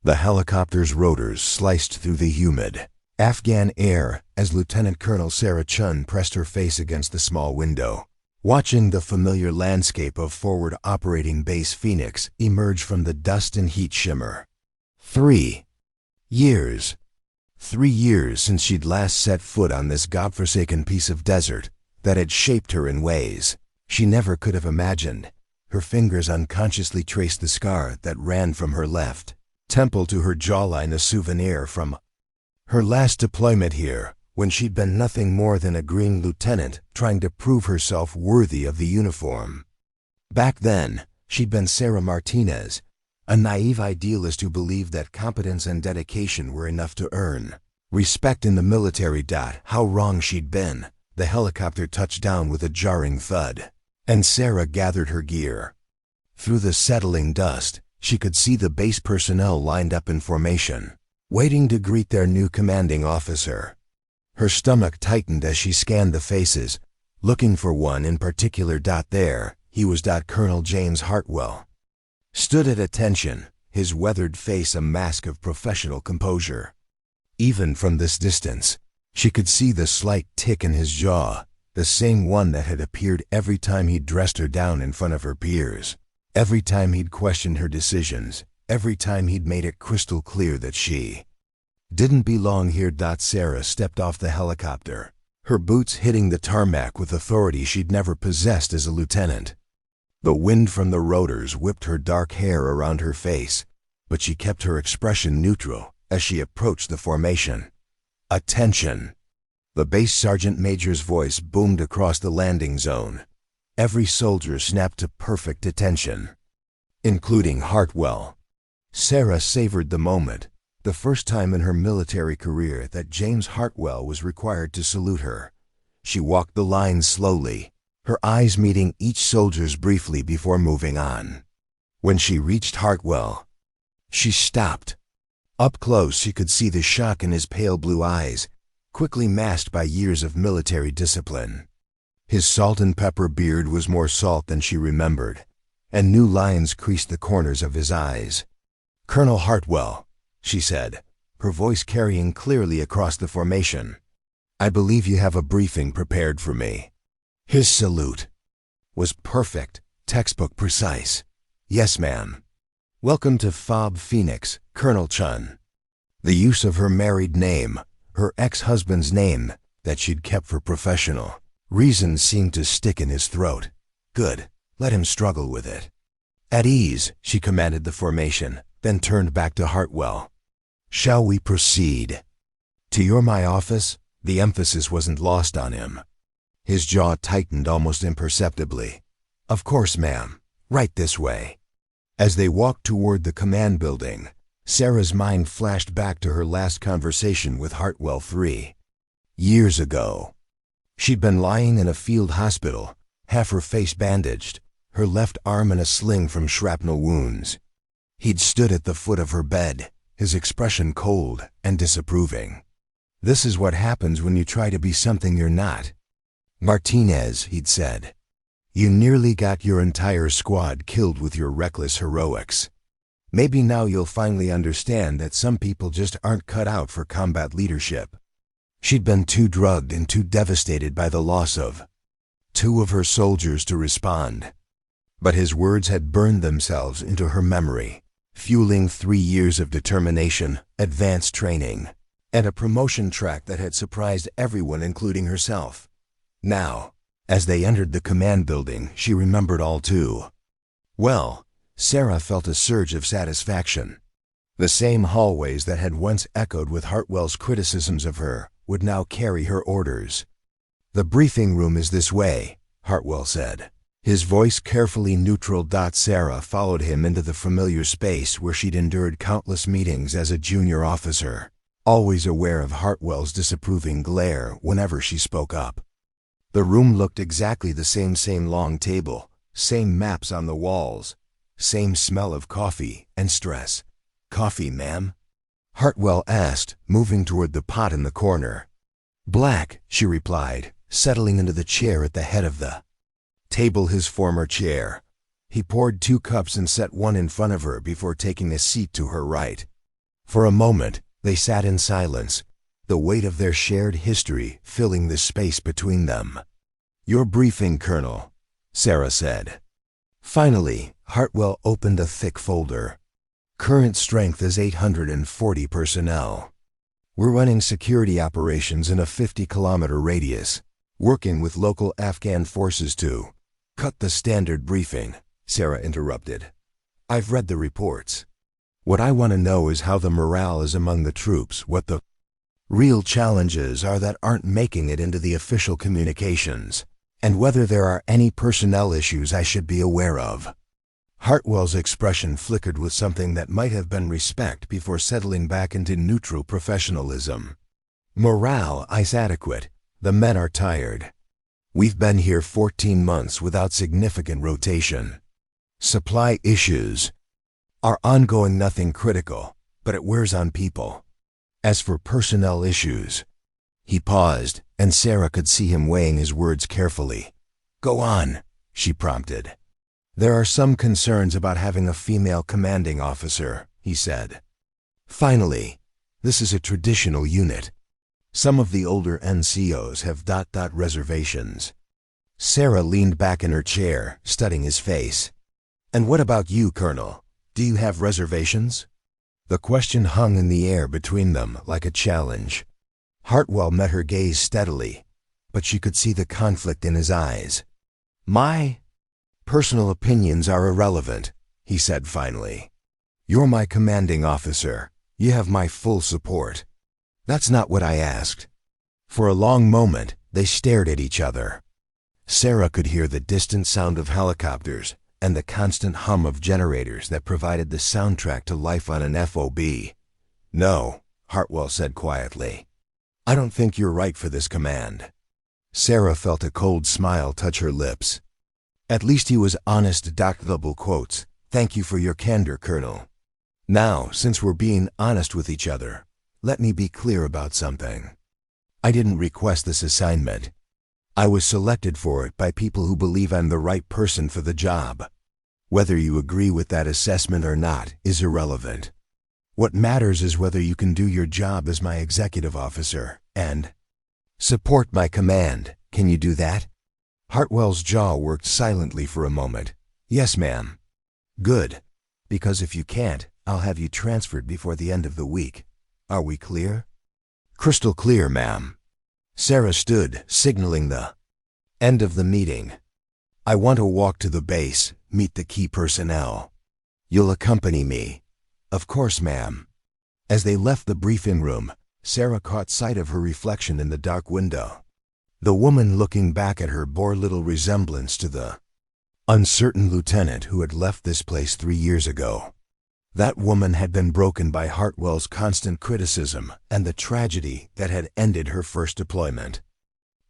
The helicopter's rotors sliced through the humid Afghan air as Lieutenant Colonel Sarah Chen pressed her face against the small window, watching the familiar landscape of Forward Operating Base Phoenix emerge from the dust and heat shimmer. 3 years. 3 years since she'd last set foot on this godforsaken piece of desert that had shaped her in ways she never could have imagined. Her fingers unconsciously traced the scar that ran from her left temple to her jawline, a souvenir from her last deployment here, when she'd been nothing more than a green lieutenant trying to prove herself worthy of the uniform. Back then, she'd been Sarah Martinez, a naive idealist who believed that competence and dedication were enough to earn respect in the military. How wrong she'd been. The helicopter touched down with a jarring thud, and Sarah gathered her gear. Through the settling dust, she could see the base personnel lined up in formation, waiting to greet their new commanding officer. Her stomach tightened as she scanned the faces, looking for one in particular. There, he was. Colonel James Hartwell stood at attention, his weathered face a mask of professional composure. Even from this distance, she could see the slight tick in his jaw, the same one that had appeared every time he'd dressed her down in front of her peers, every time he'd questioned her decisions, every time he'd made it crystal clear that she didn't belong here. Sarah stepped off the helicopter, her boots hitting the tarmac with authority she'd never possessed as a lieutenant. The wind from the rotors whipped her dark hair around her face, but she kept her expression neutral as she approached the formation. Attention! The base sergeant major's voice boomed across the landing zone. Every soldier snapped to perfect attention, including Hartwell. Sarah savored the moment, the first time in her military career that James Hartwell was required to salute her. She walked the line slowly, her eyes meeting each soldier's briefly before moving on. When she reached Hartwell, she stopped. Up close, she could see the shock in his pale blue eyes, quickly masked by years of military discipline. His salt and pepper beard was more salt than she remembered, and new lines creased the corners of his eyes. "Colonel Hartwell," she said, her voice carrying clearly across the formation, "I believe you have a briefing prepared for me." His salute was perfect, textbook precise. "Yes, ma'am." "Welcome to FOB Phoenix, Colonel Chen." The use of her married name, her ex-husband's name that she'd kept for professional reasons, seemed to stick in his throat. Good, let him struggle with it. "At ease," she commanded the formation, then turned back to Hartwell. "Shall we proceed?" "To my office?" The emphasis wasn't lost on him. His jaw tightened almost imperceptibly. "Of course, ma'am. Right this way." As they walked toward the command building, Sarah's mind flashed back to her last conversation with Hartwell 3 years ago. She'd been lying in a field hospital, half her face bandaged, her left arm in a sling from shrapnel wounds. He'd stood at the foot of her bed, his expression cold and disapproving. "This is what happens when you try to be something you're not, Martinez," he'd said. "You nearly got your entire squad killed with your reckless heroics. Maybe now you'll finally understand that some people just aren't cut out for combat leadership." She'd been too drugged and too devastated by the loss of 2 of her soldiers to respond. But his words had burned themselves into her memory, fueling 3 years of determination, advanced training, and a promotion track that had surprised everyone, including herself. Now, as they entered the command building, she remembered all too well. Sarah felt a surge of satisfaction. The same hallways that had once echoed with Hartwell's criticisms of her would now carry her orders. "The briefing room is this way," Hartwell said, his voice carefully neutral. Sarah followed him into the familiar space where she'd endured countless meetings as a junior officer, always aware of Hartwell's disapproving glare whenever she spoke up. The room looked exactly the same long table, same maps on the walls, same smell of coffee and stress. "Coffee, ma'am?" Hartwell asked, moving toward the pot in the corner. "Black," she replied, settling into the chair at the head of the table, his former chair. He poured 2 cups and set one in front of her before taking a seat to her right. For a moment, they sat in silence, the weight of their shared history filling the space between them. "Your briefing, Colonel," Sarah said. Finally, Hartwell opened a thick folder. "Current strength is 840 personnel. We're running security operations in a 50-kilometer radius, working with local Afghan forces to—" "Cut the standard briefing," Sarah interrupted. "I've read the reports. What I want to know is how the morale is among the troops, what the real challenges are that aren't making it into the official communications, and whether there are any personnel issues I should be aware of." Hartwell's expression flickered with something that might have been respect before settling back into neutral professionalism. "Morale is adequate. The men are tired. We've been here 14 months without significant rotation. Supply issues are ongoing, nothing critical, but it wears on people. As for personnel issues—" He paused, and Sarah could see him weighing his words carefully. "Go on," she prompted. "There are some concerns about having a female commanding officer," he said. "Finally, this is a traditional unit. Some of the older NCOs have reservations." Sarah leaned back in her chair, studying his face. "And what about you, Colonel? Do you have reservations?" The question hung in the air between them like a challenge. Hartwell met her gaze steadily, but she could see the conflict in his eyes. "My personal opinions are irrelevant," he said finally. "You're my commanding officer. You have my full support. That's not what I asked." For a long moment, they stared at each other. Sarah could hear the distant sound of helicopters and the constant hum of generators that provided the soundtrack to life on an FOB. "No," Hartwell said quietly. "I don't think you're right for this command." Sarah felt a cold smile touch her lips. At least he was honest. Double quotes. "Thank you for your candor, Colonel. Now, since we're being honest with each other, let me be clear about something. I didn't request this assignment. I was selected for it by people who believe I'm the right person for the job. Whether you agree with that assessment or not is irrelevant. What matters is whether you can do your job as my executive officer and support my command. Can you do that?" Hartwell's jaw worked silently for a moment. "Yes, ma'am." "Good, because if you can't, I'll have you transferred before the end of the week. Are we clear?" "Crystal clear, ma'am." Sarah stood, signaling the end of the meeting. "I want to walk to the base, meet the key personnel. You'll accompany me?" "Of course, ma'am." As they left the briefing room, Sarah caught sight of her reflection in the dark window. The woman looking back at her bore little resemblance to the uncertain lieutenant who had left this place 3 years ago. That woman had been broken by Hartwell's constant criticism and the tragedy that had ended her first deployment.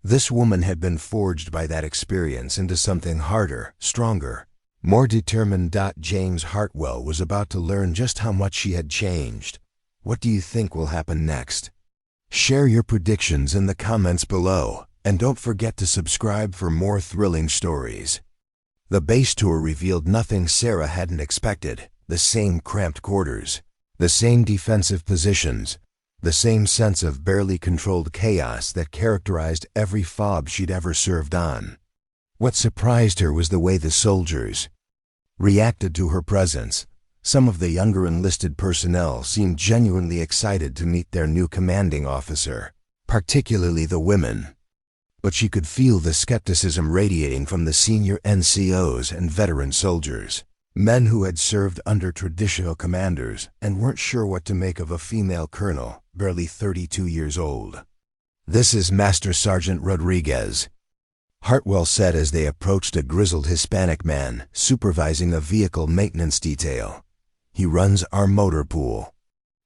This woman had been forged by that experience into something harder, stronger, more determined. James Hartwell was about to learn just how much she had changed. What do you think will happen next? Share your predictions in the comments below, and don't forget to subscribe for more thrilling stories. The base tour revealed nothing Sarah hadn't expected. The same cramped quarters, the same defensive positions, the same sense of barely controlled chaos that characterized every FOB she'd ever served on. What surprised her was the way the soldiers reacted to her presence. Some of the younger enlisted personnel seemed genuinely excited to meet their new commanding officer, particularly the women. But she could feel the skepticism radiating from the senior NCOs and veteran soldiers. Men who had served under traditional commanders and weren't sure what to make of a female colonel, barely 32 years old. "This is Master Sergeant Rodriguez," Hartwell said as they approached a grizzled Hispanic man supervising a vehicle maintenance detail. "He runs our motor pool."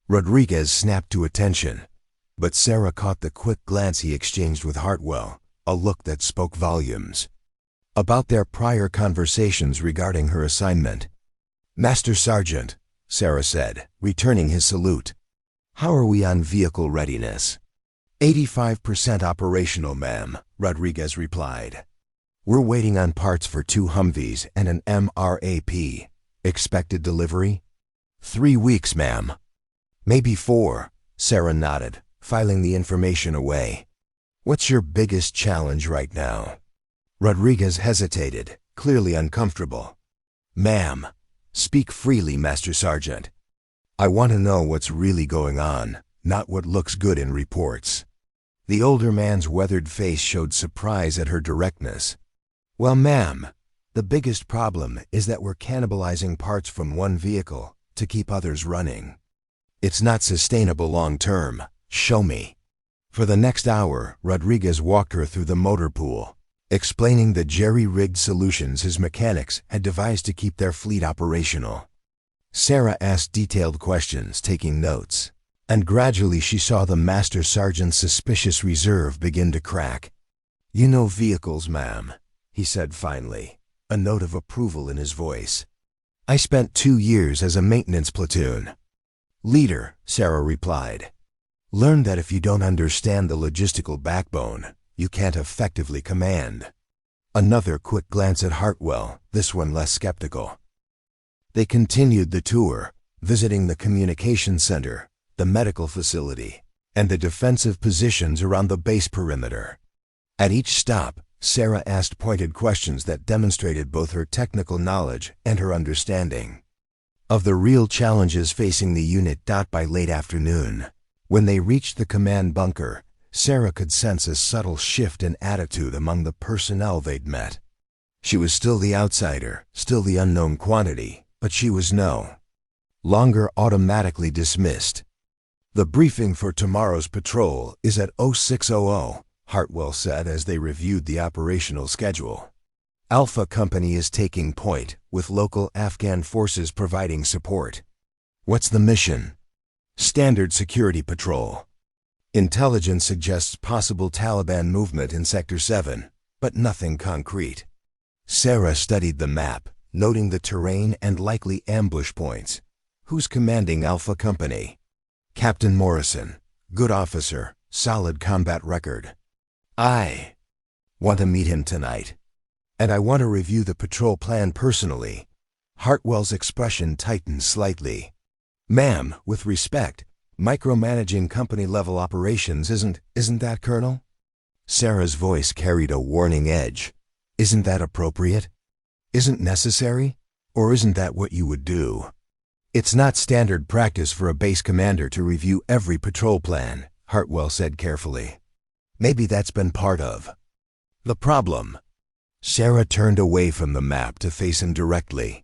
Rodriguez snapped to attention, but Sarah caught the quick glance he exchanged with Hartwell, a look that spoke volumes about their prior conversations regarding her assignment. "Master Sergeant," Sarah said, returning his salute. "How are we on vehicle readiness?" 85% operational, ma'am," Rodriguez replied. "We're waiting on parts for 2 Humvees and an MRAP. Expected delivery?" 3 weeks, ma'am." Maybe 4, Sarah nodded, filing the information away. What's your biggest challenge right now? Rodriguez hesitated, clearly uncomfortable. Ma'am, speak freely, Master Sergeant. I want to know what's really going on, not what looks good in reports. The older man's weathered face showed surprise at her directness. Well, ma'am, the biggest problem is that we're cannibalizing parts from one vehicle to keep others running. It's not sustainable long term. Show me. For the next hour, Rodriguez walked her through the motor pool, explaining the jerry-rigged solutions his mechanics had devised to keep their fleet operational. Sarah asked detailed questions, taking notes, and gradually she saw the Master Sergeant's suspicious reserve begin to crack. You know vehicles, ma'am, he said finally, a note of approval in his voice. I spent 2 years as a maintenance platoon. Leader, Sarah replied. Learn that if you don't understand the logistical backbone, you can't effectively command. Another quick glance at Hartwell, this one less skeptical. They continued the tour, visiting the communications center, the medical facility, and the defensive positions around the base perimeter. At each stop, Sarah asked pointed questions that demonstrated both her technical knowledge and her understanding of the real challenges facing the unit. By late afternoon, when they reached the command bunker, Sarah could sense a subtle shift in attitude among the personnel they'd met. She was still the outsider, still the unknown quantity, but she was no longer automatically dismissed. The briefing for tomorrow's patrol is at 0600, Hartwell said as they reviewed the operational schedule. Alpha Company is taking point, with local Afghan forces providing support. What's the mission? Standard security patrol. Intelligence suggests possible Taliban movement in Sector 7, but nothing concrete. Sarah studied the map, noting the terrain and likely ambush points. Who's commanding Alpha Company? Captain Morrison. Good officer, solid combat record. I want to meet him tonight. And I want to review the patrol plan personally. Hartwell's expression tightened slightly. Ma'am, with respect, micromanaging company-level operations isn't that, Colonel? Sarah's voice carried a warning edge. Isn't that appropriate? Isn't necessary? Or isn't that what you would do? It's not standard practice for a base commander to review every patrol plan, Hartwell said carefully. Maybe that's been part of the problem. Sarah turned away from the map to face him directly.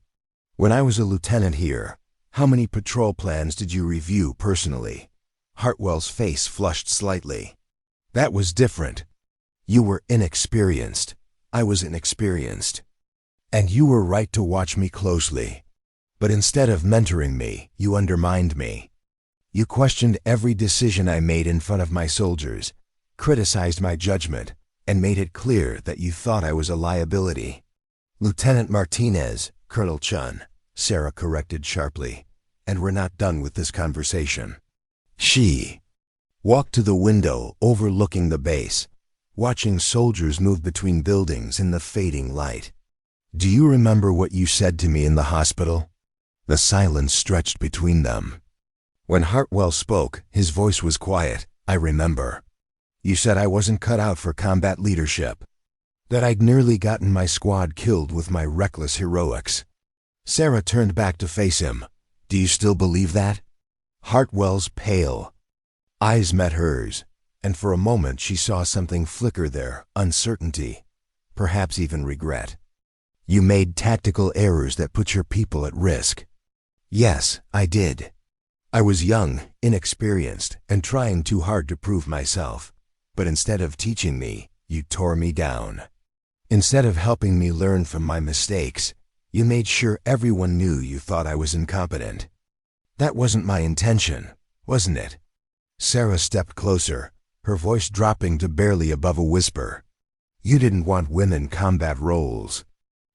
When I was a lieutenant here, how many patrol plans did you review personally? Hartwell's face flushed slightly. That was different. You were inexperienced. I was inexperienced. And you were right to watch me closely. But instead of mentoring me, you undermined me. You questioned every decision I made in front of my soldiers, criticized my judgment, and made it clear that you thought I was a liability. Lieutenant Martinez, Colonel Chen, Sarah corrected sharply, and we're not done with this conversation. She walked to the window overlooking the base, watching soldiers move between buildings in the fading light. Do you remember what you said to me in the hospital? The silence stretched between them. When Hartwell spoke, his voice was quiet. I remember. You said I wasn't cut out for combat leadership. That I'd nearly gotten my squad killed with my reckless heroics. Sarah turned back to face him. Do you still believe that? Hartwell's pale eyes met hers, and for a moment she saw something flicker there, uncertainty, perhaps even regret. You made tactical errors that put your people at risk. Yes, I did. I was young, inexperienced, and trying too hard to prove myself. But instead of teaching me, you tore me down. Instead of helping me learn from my mistakes, you made sure everyone knew you thought I was incompetent. That wasn't my intention, wasn't it? Sarah stepped closer, her voice dropping to barely above a whisper. You didn't want women combat roles.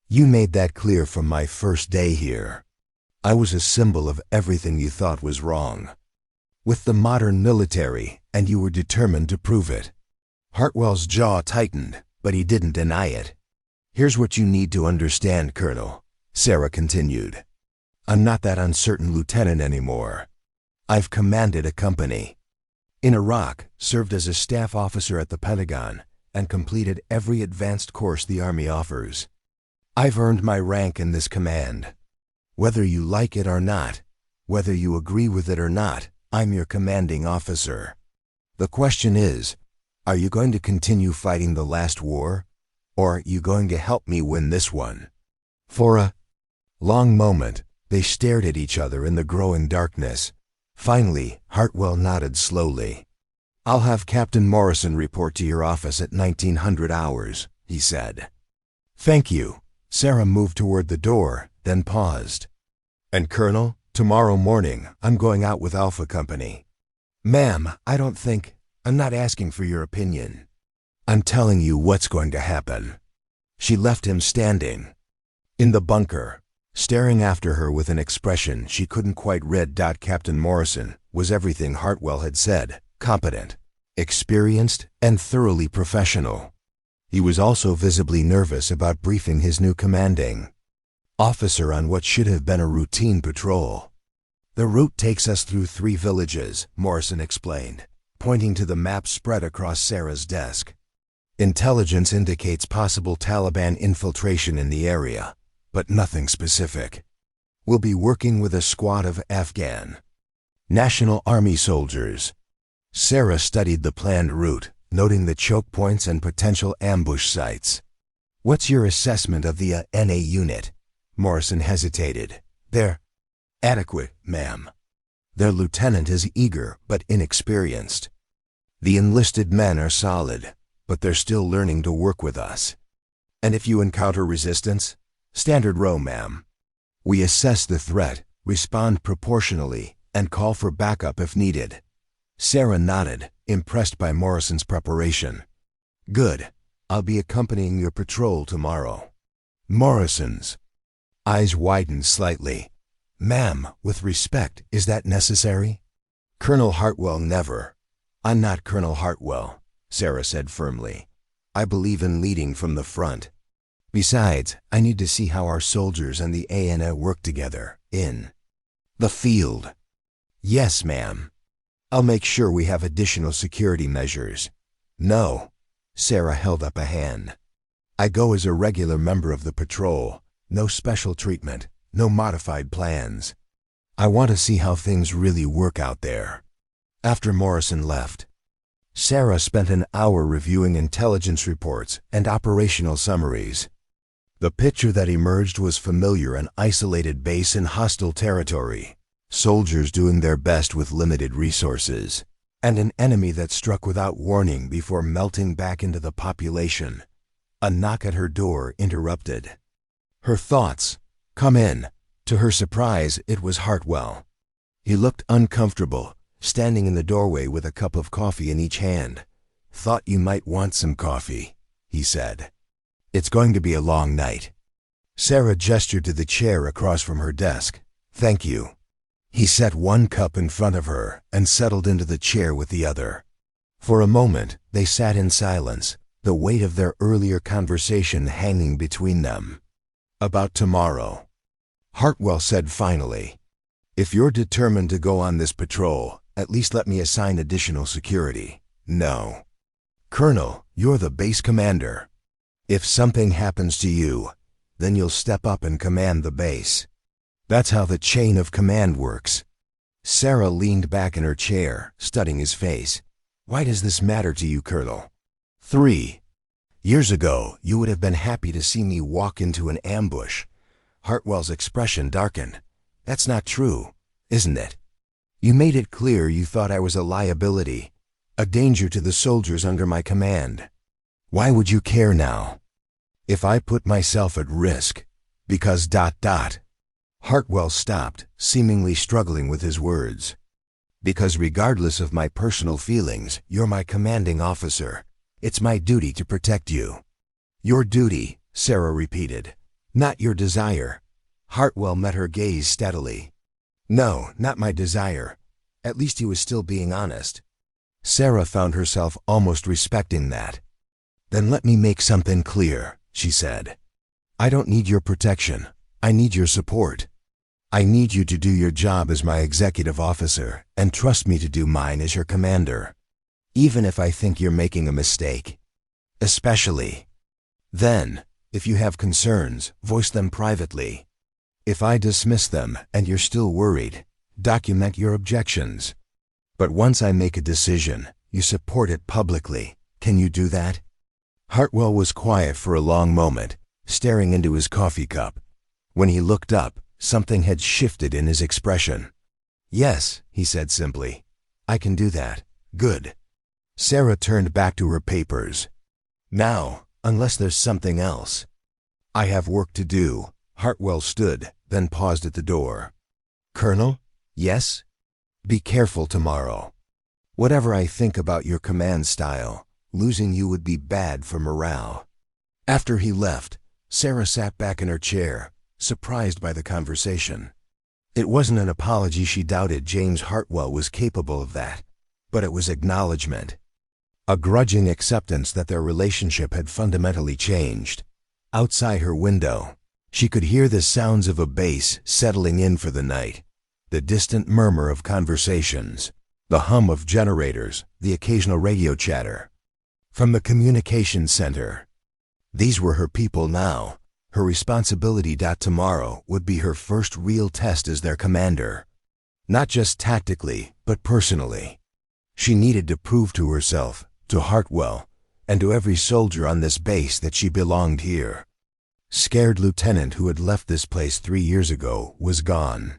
You made that clear from my first day here. I was a symbol of everything you thought was wrong with the modern military, and you were determined to prove it. Hartwell's jaw tightened, but he didn't deny it. Here's what you need to understand, Colonel, Sarah continued. I'm not that uncertain lieutenant anymore. I've commanded a company. In Iraq, served as a staff officer at the Pentagon, and completed every advanced course the Army offers. I've earned my rank in this command. Whether you like it or not, whether you agree with it or not, I'm your commanding officer. The question is, are you going to continue fighting the last war, or are you going to help me win this one? For a long moment, they stared at each other in the growing darkness. Finally, Hartwell nodded slowly. I'll have Captain Morrison report to your office at 1900 hours, he said. Thank you. Sarah moved toward the door, then paused. And Colonel, tomorrow morning, I'm going out with Alpha Company. Ma'am, I'm not asking for your opinion. I'm telling you what's going to happen. She left him standing in the bunker, staring after her with an expression she couldn't quite read. Captain Morrison was everything Hartwell had said: competent, experienced, and thoroughly professional. He was also visibly nervous about briefing his new commanding officer on what should have been a routine patrol. The route takes us through 3 villages, Morrison explained, pointing to the map spread across Sarah's desk. Intelligence indicates possible Taliban infiltration in the area, but nothing specific. We'll be working with a squad of Afghan National Army soldiers. Sarah studied the planned route, noting the choke points and potential ambush sites. What's your assessment of the NA unit? Morrison hesitated. They're adequate, ma'am. Their lieutenant is eager but inexperienced. The enlisted men are solid, but they're still learning to work with us. And if you encounter resistance? Standard row, ma'am. We assess the threat, respond proportionally, and call for backup if needed. Sarah nodded, impressed by Morrison's preparation. Good. I'll be accompanying your patrol tomorrow. Morrison's eyes widened slightly. Ma'am, with respect, is that necessary? Colonel Hartwell never. I'm not Colonel Hartwell, Sarah said firmly. I believe in leading from the front. Besides, I need to see how our soldiers and the ANA work together, in the field. Yes, ma'am. I'll make sure we have additional security measures. No. Sarah held up a hand. I go as a regular member of the patrol. No special treatment, no modified plans. I want to see how things really work out there. After Morrison left, Sarah spent an hour reviewing intelligence reports and operational summaries. The picture that emerged was familiar: an isolated base in hostile territory, soldiers doing their best with limited resources, and an enemy that struck without warning before melting back into the population. A knock at her door interrupted her thoughts. Come in. To her surprise, it was Hartwell. He looked uncomfortable, standing in the doorway with a cup of coffee in each hand. Thought you might want some coffee, he said. It's going to be a long night. Sarah gestured to the chair across from her desk. Thank you. He set one cup in front of her and settled into the chair with the other. For a moment, they sat in silence, the weight of their earlier conversation hanging between them. About tomorrow, Hartwell said finally, if you're determined to go on this patrol, at least let me assign additional security. No. Colonel, you're the base commander. If something happens to you, then you'll step up and command the base. That's how the chain of command works. Sarah leaned back in her chair, studying his face. Why does this matter to you, Colonel? 3 years ago, you would have been happy to see me walk into an ambush. Hartwell's expression darkened. That's not true, isn't it? You made it clear you thought I was a liability, a danger to the soldiers under my command. Why would you care now? If I put myself at risk, because ... Hartwell stopped, seemingly struggling with his words. Because regardless of my personal feelings, you're my commanding officer. It's my duty to protect you. Your duty, Sarah repeated, not your desire. Hartwell met her gaze steadily. No, not my desire. At least he was still being honest. Sarah found herself almost respecting that. Then let me make something clear, she said. I don't need your protection. I need your support. I need you to do your job as my executive officer and trust me to do mine as your commander. Even if I think you're making a mistake. Especially. Then, if you have concerns, voice them privately. If I dismiss them and you're still worried, document your objections. But once I make a decision, you support it publicly. Can you do that? Hartwell was quiet for a long moment, staring into his coffee cup. When he looked up, something had shifted in his expression. Yes, he said simply. I can do that. Good. Sarah turned back to her papers. Now, unless there's something else. I have work to do. Hartwell stood, then paused at the door. Colonel? Yes? Be careful tomorrow. Whatever I think about your command style, losing you would be bad for morale. After he left, Sarah sat back in her chair, surprised by the conversation. It wasn't an apology she doubted James Hartwell was capable of that, but it was acknowledgement. A grudging acceptance that their relationship had fundamentally changed. Outside her window, she could hear the sounds of a base settling in for the night, the distant murmur of conversations, the hum of generators, the occasional radio chatter. From the communications center. These were her people now, her responsibility. Tomorrow would be her first real test as their commander. Not just tactically, but personally. She needed to prove to herself, to Hartwell, and to every soldier on this base that she belonged here. Scared lieutenant who had left this place 3 years ago was gone.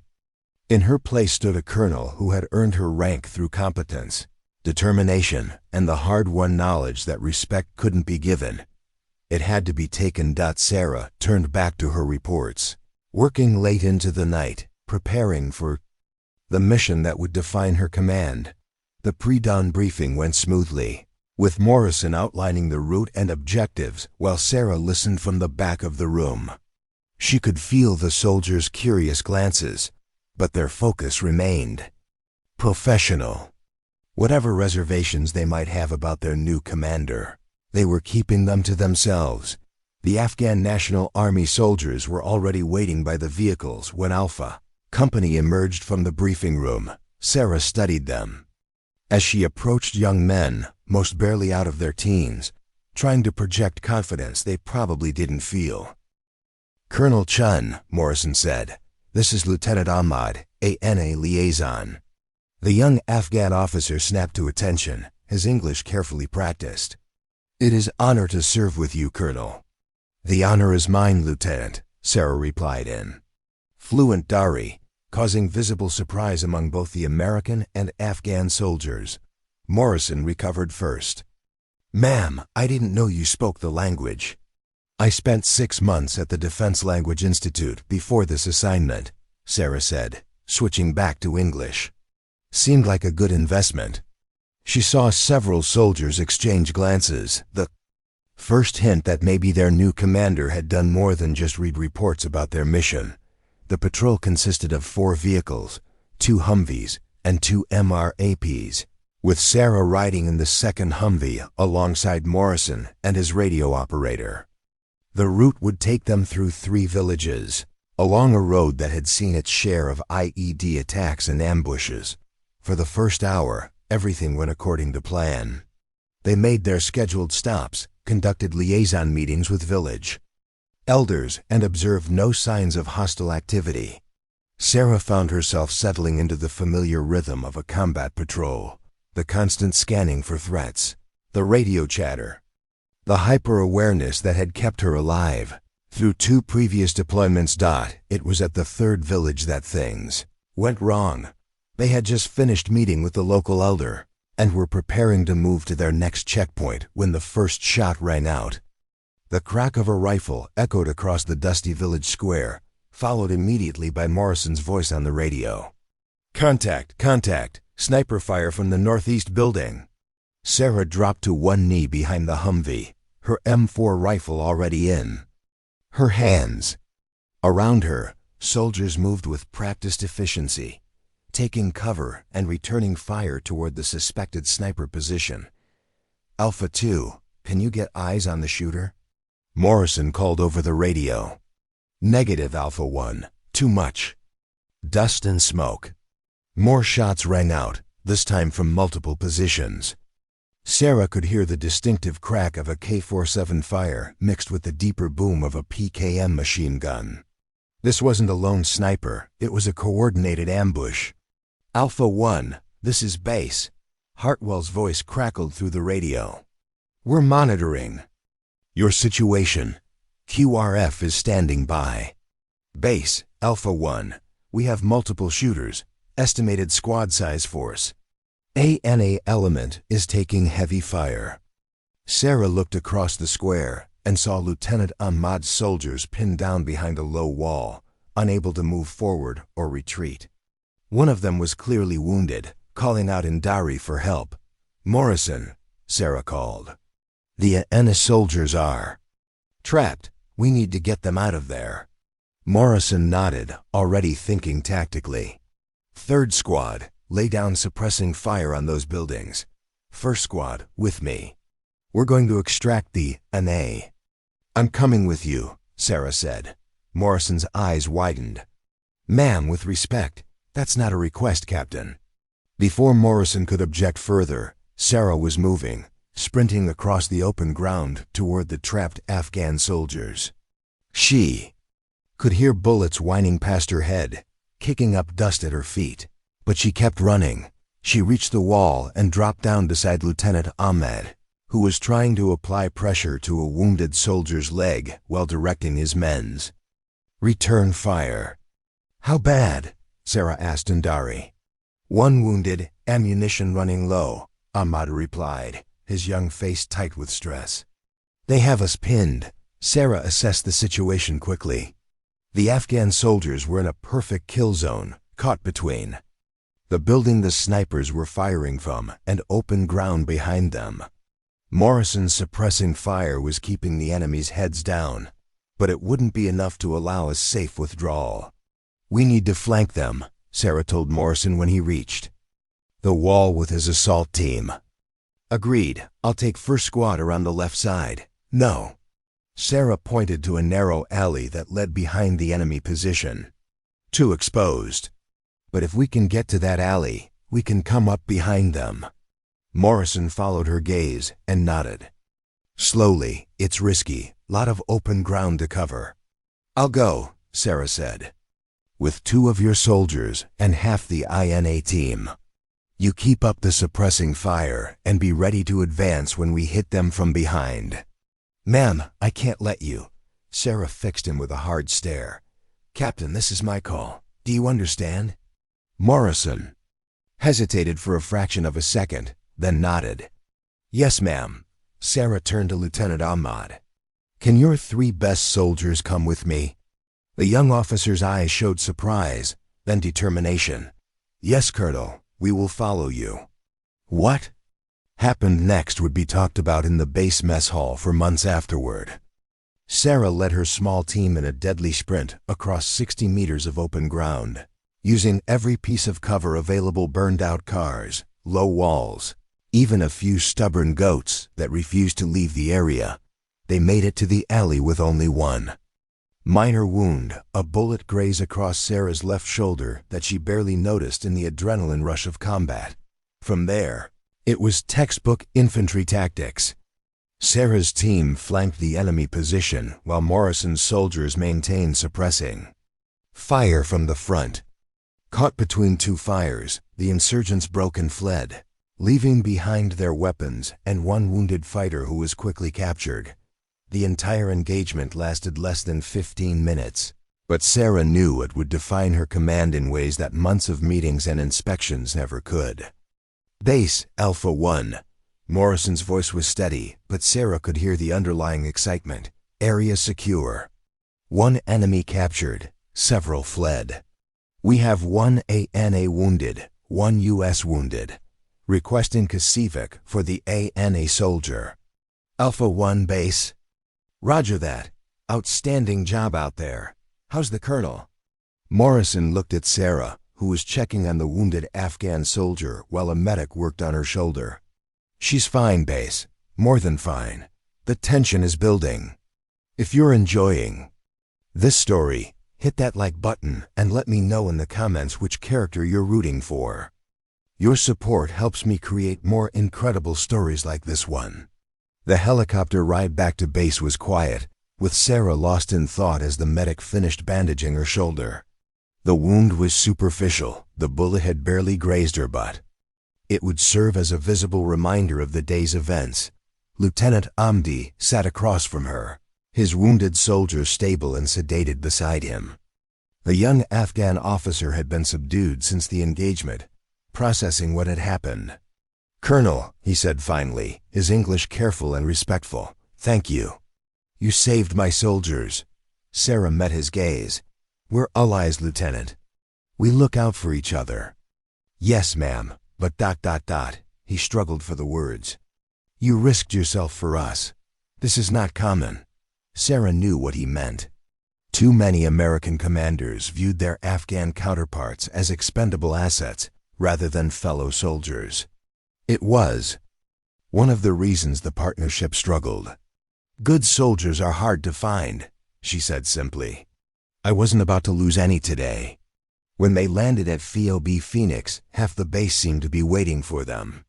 In her place stood a colonel who had earned her rank through competence, determination, and the hard-won knowledge that respect couldn't be given. It had to be taken. Sarah turned back to her reports, working late into the night, preparing for the mission that would define her command. The pre-dawn briefing went smoothly, with Morrison outlining the route and objectives while Sarah listened from the back of the room. She could feel the soldiers' curious glances, but their focus remained professional. Whatever reservations they might have about their new commander, they were keeping them to themselves. The Afghan National Army soldiers were already waiting by the vehicles when Alpha Company emerged from the briefing room. Sarah studied them. As she approached, young men, most barely out of their teens, trying to project confidence they probably didn't feel. Colonel Chen, Morrison said, this is Lieutenant Ahmad, ANA liaison. The young Afghan officer snapped to attention, his English carefully practiced. It is honor to serve with you, Colonel. The honor is mine, Lieutenant, Sarah replied in fluent Dari, causing visible surprise among both the American and Afghan soldiers. Morrison recovered first. Ma'am, I didn't know you spoke the language. I spent 6 months at the Defense Language Institute before this assignment, Sarah said, switching back to English. Seemed like a good investment. She saw several soldiers exchange glances, the first hint that maybe their new commander had done more than just read reports about their mission. The patrol consisted of 4 vehicles, 2 Humvees and 2 MRAPs, with Sarah riding in the second Humvee alongside Morrison and his radio operator. The route would take them through 3 villages, along a road that had seen its share of IED attacks and ambushes. For the first hour, everything went according to plan. They made their scheduled stops, conducted liaison meetings with village elders, and observed no signs of hostile activity. Sarah found herself settling into the familiar rhythm of a combat patrol, the constant scanning for threats, the radio chatter, the hyper-awareness that had kept her alive. Through 2 previous deployments. It was at the 3rd village that things went wrong. They had just finished meeting with the local elder and were preparing to move to their next checkpoint when the first shot rang out. The crack of a rifle echoed across the dusty village square, followed immediately by Morrison's voice on the radio. Contact, contact, sniper fire from the northeast building. Sarah dropped to one knee behind the Humvee, her M4 rifle already in her hands. Around her, soldiers moved with practiced efficiency, taking cover and returning fire toward the suspected sniper position. Alpha 2, can you get eyes on the shooter? Morrison called over the radio. Negative, Alpha 1, too much. Dust and smoke. More shots rang out, this time from multiple positions. Sarah could hear the distinctive crack of a K-47 fire mixed with the deeper boom of a PKM machine gun. This wasn't a lone sniper, it was a coordinated ambush. Alpha 1, this is base. Hartwell's voice crackled through the radio. We're monitoring. Your situation. QRF is standing by. Base, Alpha 1. We have multiple shooters. Estimated squad size force. ANA element is taking heavy fire. Sarah looked across the square and saw Lieutenant Ahmad's soldiers pinned down behind a low wall, unable to move forward or retreat. One of them was clearly wounded, calling out in Dari for help. Morrison, Sarah called. The ANA soldiers are trapped. We need to get them out of there. Morrison nodded, already thinking tactically. Third squad, lay down suppressing fire on those buildings. First squad, with me. We're going to extract the ANA. I'm coming with you, Sarah said. Morrison's eyes widened. Ma'am, with respect, that's not a request, Captain. Before Morrison could object further, Sarah was moving, sprinting across the open ground toward the trapped Afghan soldiers. She could hear bullets whining past her head, kicking up dust at her feet. But she kept running. She reached the wall and dropped down beside Lieutenant Ahmed, who was trying to apply pressure to a wounded soldier's leg while directing his men's. Return fire. How bad? Sarah asked in Dari. One wounded, ammunition running low, Ahmad replied, his young face tight with stress. They have us pinned. Sarah assessed the situation quickly. The Afghan soldiers were in a perfect kill zone, caught between the building the snipers were firing from and open ground behind them. Morrison's suppressing fire was keeping the enemy's heads down, but it wouldn't be enough to allow a safe withdrawal. We need to flank them, Sarah told Morrison when he reached the wall with his assault team. Agreed. I'll take first squad around the left side. No. Sarah pointed to a narrow alley that led behind the enemy position. Too exposed. But if we can get to that alley, we can come up behind them. Morrison followed her gaze and nodded. Slowly, it's risky, lot of open ground to cover. I'll go, Sarah said. With 2 of your soldiers and half the INA team. You keep up the suppressing fire and be ready to advance when we hit them from behind. Ma'am, I can't let you. Sarah fixed him with a hard stare. Captain, this is my call. Do you understand? Morrison hesitated for a fraction of a second, then nodded. Yes, ma'am. Sarah turned to Lieutenant Ahmad. Can your 3 best soldiers come with me? The young officer's eyes showed surprise, then determination. Yes, Colonel, we will follow you. What happened next would be talked about in the base mess hall for months afterward. Sarah led her small team in a deadly sprint across 60 meters of open ground, using every piece of cover available: burned-out cars, low walls, even a few stubborn goats that refused to leave the area. They made it to the alley with only one minor wound, a bullet graze across Sarah's left shoulder that she barely noticed in the adrenaline rush of combat. From there, it was textbook infantry tactics. Sarah's team flanked the enemy position while Morrison's soldiers maintained suppressing fire from the front. Caught between 2 fires, the insurgents broke and fled, leaving behind their weapons and 1 wounded fighter who was quickly captured. The entire engagement lasted less than 15 minutes, but Sarah knew it would define her command in ways that months of meetings and inspections never could. Base, Alpha 1. Morrison's voice was steady, but Sarah could hear the underlying excitement. Area secure. 1 enemy captured, several fled. We have 1 ANA wounded, 1 U.S. wounded. Requesting Kasivic for the ANA soldier. Alpha 1 base. Roger that. Outstanding job out there. How's the colonel? Morrison looked at Sarah, who was checking on the wounded Afghan soldier while a medic worked on her shoulder. She's fine, base. More than fine. The tension is building. If you're enjoying this story, Hit that like button and let me know in the comments which character you're rooting for. Your support helps me create more incredible stories like this one. The helicopter ride back to base was quiet, with Sarah lost in thought as the medic finished bandaging her shoulder. The wound was superficial, the bullet had barely grazed her butt. It would serve as a visible reminder of the day's events. Lieutenant Amdi sat across from her, his wounded soldier stable and sedated beside him. The young Afghan officer had been subdued since the engagement, processing what had happened. "Colonel," he said finally, his English careful and respectful, "thank you. You saved my soldiers." Sarah met his gaze. "We're allies, Lieutenant. We look out for each other." "Yes, ma'am, but ... He struggled for the words. "You risked yourself for us. This is not common." Sarah knew what he meant. Too many American commanders viewed their Afghan counterparts as expendable assets rather than fellow soldiers. It was one of the reasons the partnership struggled. "Good soldiers are hard to find," she said simply. "I wasn't about to lose any today." When they landed at FOB Phoenix, half the base seemed to be waiting for them.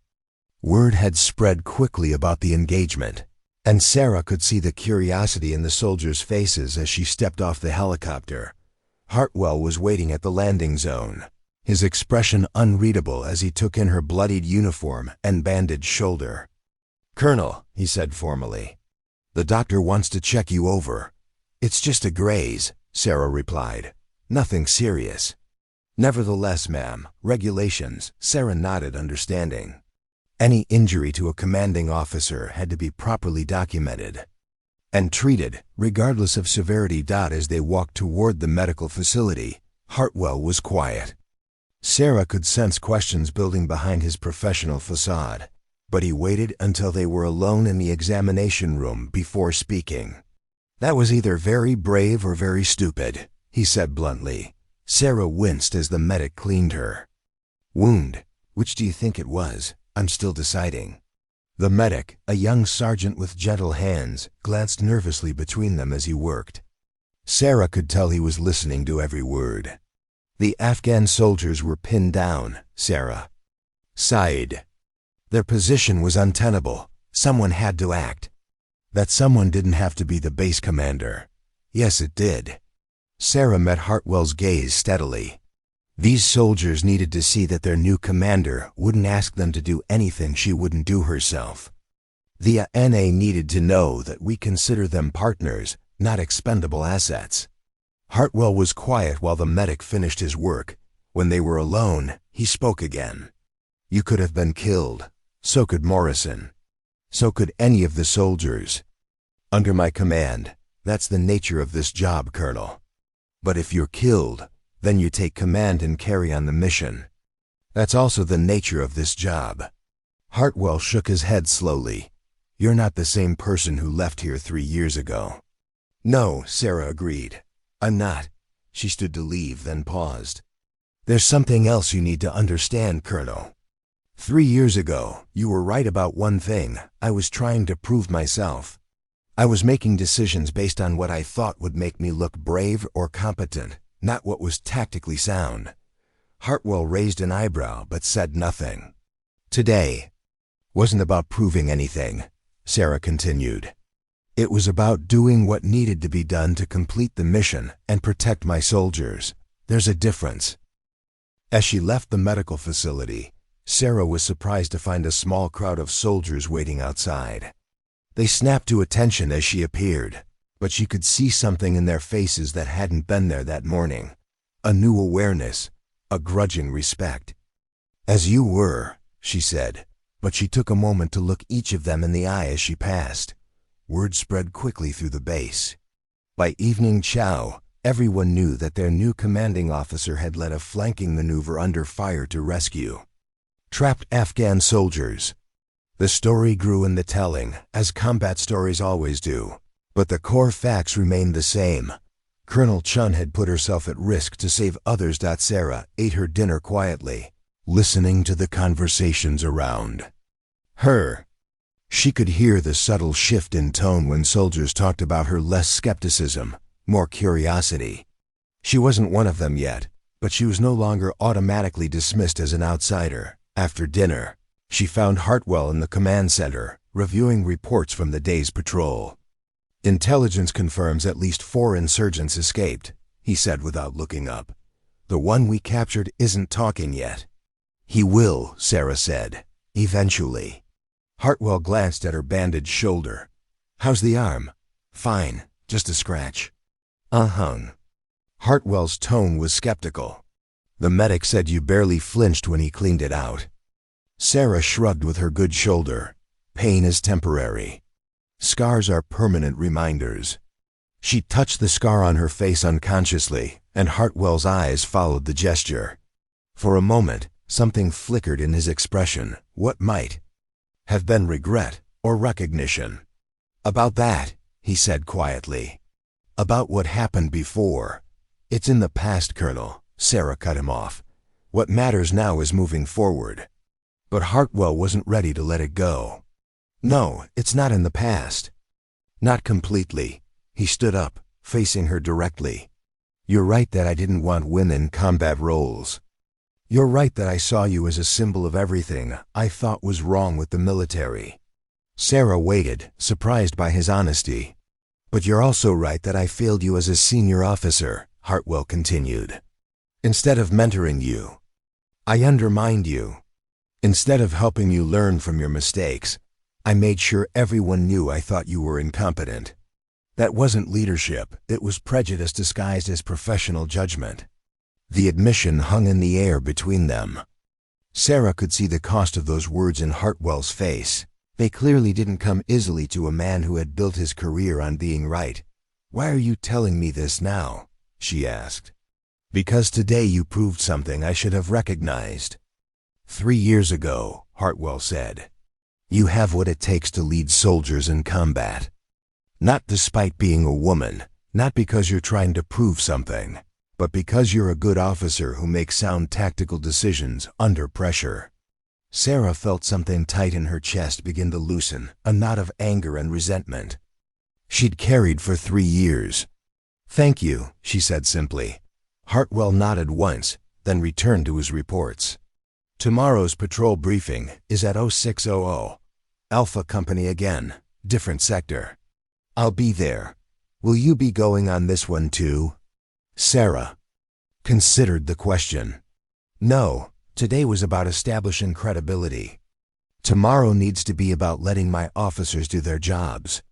Word had spread quickly about the engagement, and Sarah could see the curiosity in the soldiers' faces as she stepped off the helicopter. Hartwell was waiting at the landing zone, his expression unreadable as he took in her bloodied uniform and bandaged shoulder. "Colonel," he said formally, "the doctor wants to check you over." "It's just a graze," Sarah replied. "Nothing serious." "Nevertheless, ma'am, regulations." Sarah nodded, understanding. Any injury to a commanding officer had to be properly documented and treated, regardless of severity. As they walked toward the medical facility, Hartwell was quiet. Sarah could sense questions building behind his professional facade, but he waited until they were alone in the examination room before speaking. "That was either very brave or very stupid," he said bluntly. Sarah winced as the medic cleaned her. "Wound, which do you think it was? I'm still deciding." The medic, a young sergeant with gentle hands, glanced nervously between them as he worked. Sarah could tell he was listening to every word. "The Afghan soldiers were pinned down," Sarah sighed. "Their position was untenable. Someone had to act." "That someone didn't have to be the base commander." "Yes, it did." Sarah met Hartwell's gaze steadily. These soldiers needed to see that their new commander wouldn't ask them to do anything she wouldn't do herself. The NA needed to know that we consider them partners, not expendable assets. Hartwell was quiet while the medic finished his work. When they were alone, he spoke again. "You could have been killed. So could Morrison. So could any of the soldiers. Under my command. That's the nature of this job, Colonel. But if you're killed, then you take command and carry on the mission. That's also the nature of this job." Hartwell shook his head slowly. "You're not the same person who left here 3 years ago." "No," Sarah agreed. "I'm not." She stood to leave, then paused. "There's something else you need to understand, Colonel. 3 years ago, you were right about one thing. I was trying to prove myself. I was making decisions based on what I thought would make me look brave or competent, not what was tactically sound." Hartwell raised an eyebrow but said nothing. "Today wasn't about proving anything," Sarah continued. "It was about doing what needed to be done to complete the mission and protect my soldiers. There's a difference." As she left the medical facility, Sarah was surprised to find a small crowd of soldiers waiting outside. They snapped to attention as she appeared, but she could see something in their faces that hadn't been there that morning. A new awareness, a grudging respect. "As you were," she said, but she took a moment to look each of them in the eye as she passed. Word spread quickly through the base. By evening chow, everyone knew that their new commanding officer had led a flanking maneuver under fire to rescue trapped Afghan soldiers. The story grew in the telling, as combat stories always do. But the core facts remained the same. Colonel Chen had put herself at risk to save others. Sarah ate her dinner quietly, listening to the conversations around her. She could hear the subtle shift in tone when soldiers talked about her, less skepticism, more curiosity. She wasn't one of them yet, but she was no longer automatically dismissed as an outsider. After dinner, she found Hartwell in the command center, reviewing reports from the day's patrol. "Intelligence confirms at least 4 insurgents escaped," he said without looking up. "The one we captured isn't talking yet." "He will," Sarah said. "Eventually." Hartwell glanced at her bandaged shoulder. "How's the arm?" "Fine, just a scratch." "Uh-huh." Hartwell's tone was skeptical. "The medic said you barely flinched when he cleaned it out." Sarah shrugged with her good shoulder. "Pain is temporary. Scars are permanent reminders." She touched the scar on her face unconsciously, and Hartwell's eyes followed the gesture. For a moment, something flickered in his expression. What might have been regret or recognition? "About that," he said quietly. "About what happened before. It's in the past, Colonel," Sarah cut him off. "What matters now is moving forward." But Hartwell wasn't ready to let it go. "No, it's not in the past." "Not completely." He stood up, facing her directly. "You're right that I didn't want women in combat roles. You're right that I saw you as a symbol of everything I thought was wrong with the military." Sarah waited, surprised by his honesty. "But you're also right that I failed you as a senior officer," Hartwell continued. "Instead of mentoring you, I undermined you. Instead of helping you learn from your mistakes, I made sure everyone knew I thought you were incompetent. That wasn't leadership, it was prejudice disguised as professional judgment." The admission hung in the air between them. Sarah could see the cost of those words in Hartwell's face. They clearly didn't come easily to a man who had built his career on being right. "Why are you telling me this now?" she asked. "Because today you proved something I should have recognized." 3 years ago, Hartwell said. "You have what it takes to lead soldiers in combat. Not despite being a woman, not because you're trying to prove something, but because you're a good officer who makes sound tactical decisions under pressure." Sarah felt something tight in her chest begin to loosen, a knot of anger and resentment. She'd carried for 3 years. "Thank you," she said simply. Hartwell nodded once, then returned to his reports. "Tomorrow's patrol briefing is at 0600. Alpha Company again, different sector. I'll be there. Will you be going on this one too?" Sarah considered the question. "No, today was about establishing credibility. Tomorrow needs to be about letting my officers do their jobs."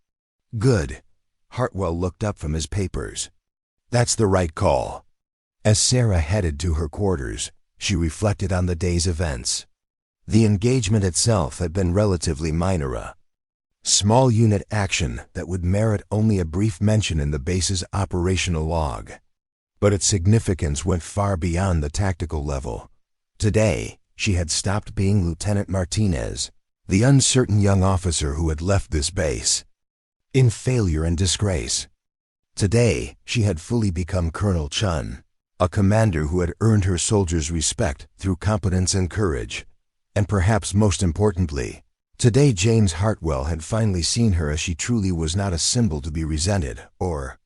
"Good." Hartwell looked up from his papers. "That's the right call." As Sarah headed to her quarters, she reflected on the day's events. The engagement itself had been relatively minor, a small unit action that would merit only a brief mention in the base's operational log. But its significance went far beyond the tactical level. Today, she had stopped being Lieutenant Martinez, the uncertain young officer who had left this base in failure and disgrace. Today, she had fully become Colonel Chen, a commander who had earned her soldiers' respect through competence and courage. And perhaps most importantly, today James Hartwell had finally seen her as she truly was, not a symbol to be resented or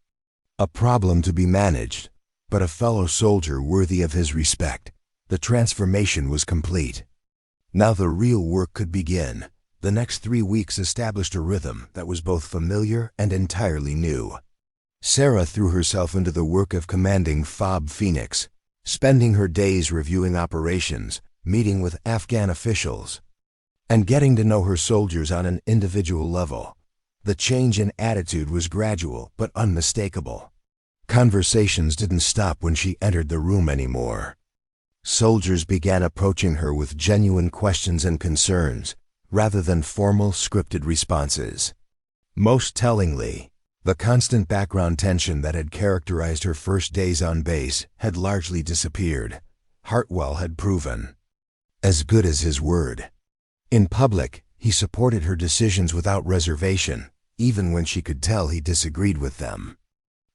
a problem to be managed, but a fellow soldier worthy of his respect. The transformation was complete. Now the real work could begin. The next 3 weeks established a rhythm that was both familiar and entirely new. Sarah threw herself into the work of commanding FOB Phoenix, spending her days reviewing operations, meeting with Afghan officials, and getting to know her soldiers on an individual level. The change in attitude was gradual but unmistakable. Conversations didn't stop when she entered the room anymore. Soldiers began approaching her with genuine questions and concerns, rather than formal, scripted responses. Most tellingly, the constant background tension that had characterized her first days on base had largely disappeared. Hartwell had proven as good as his word. In public, he supported her decisions without reservation, even when she could tell he disagreed with them.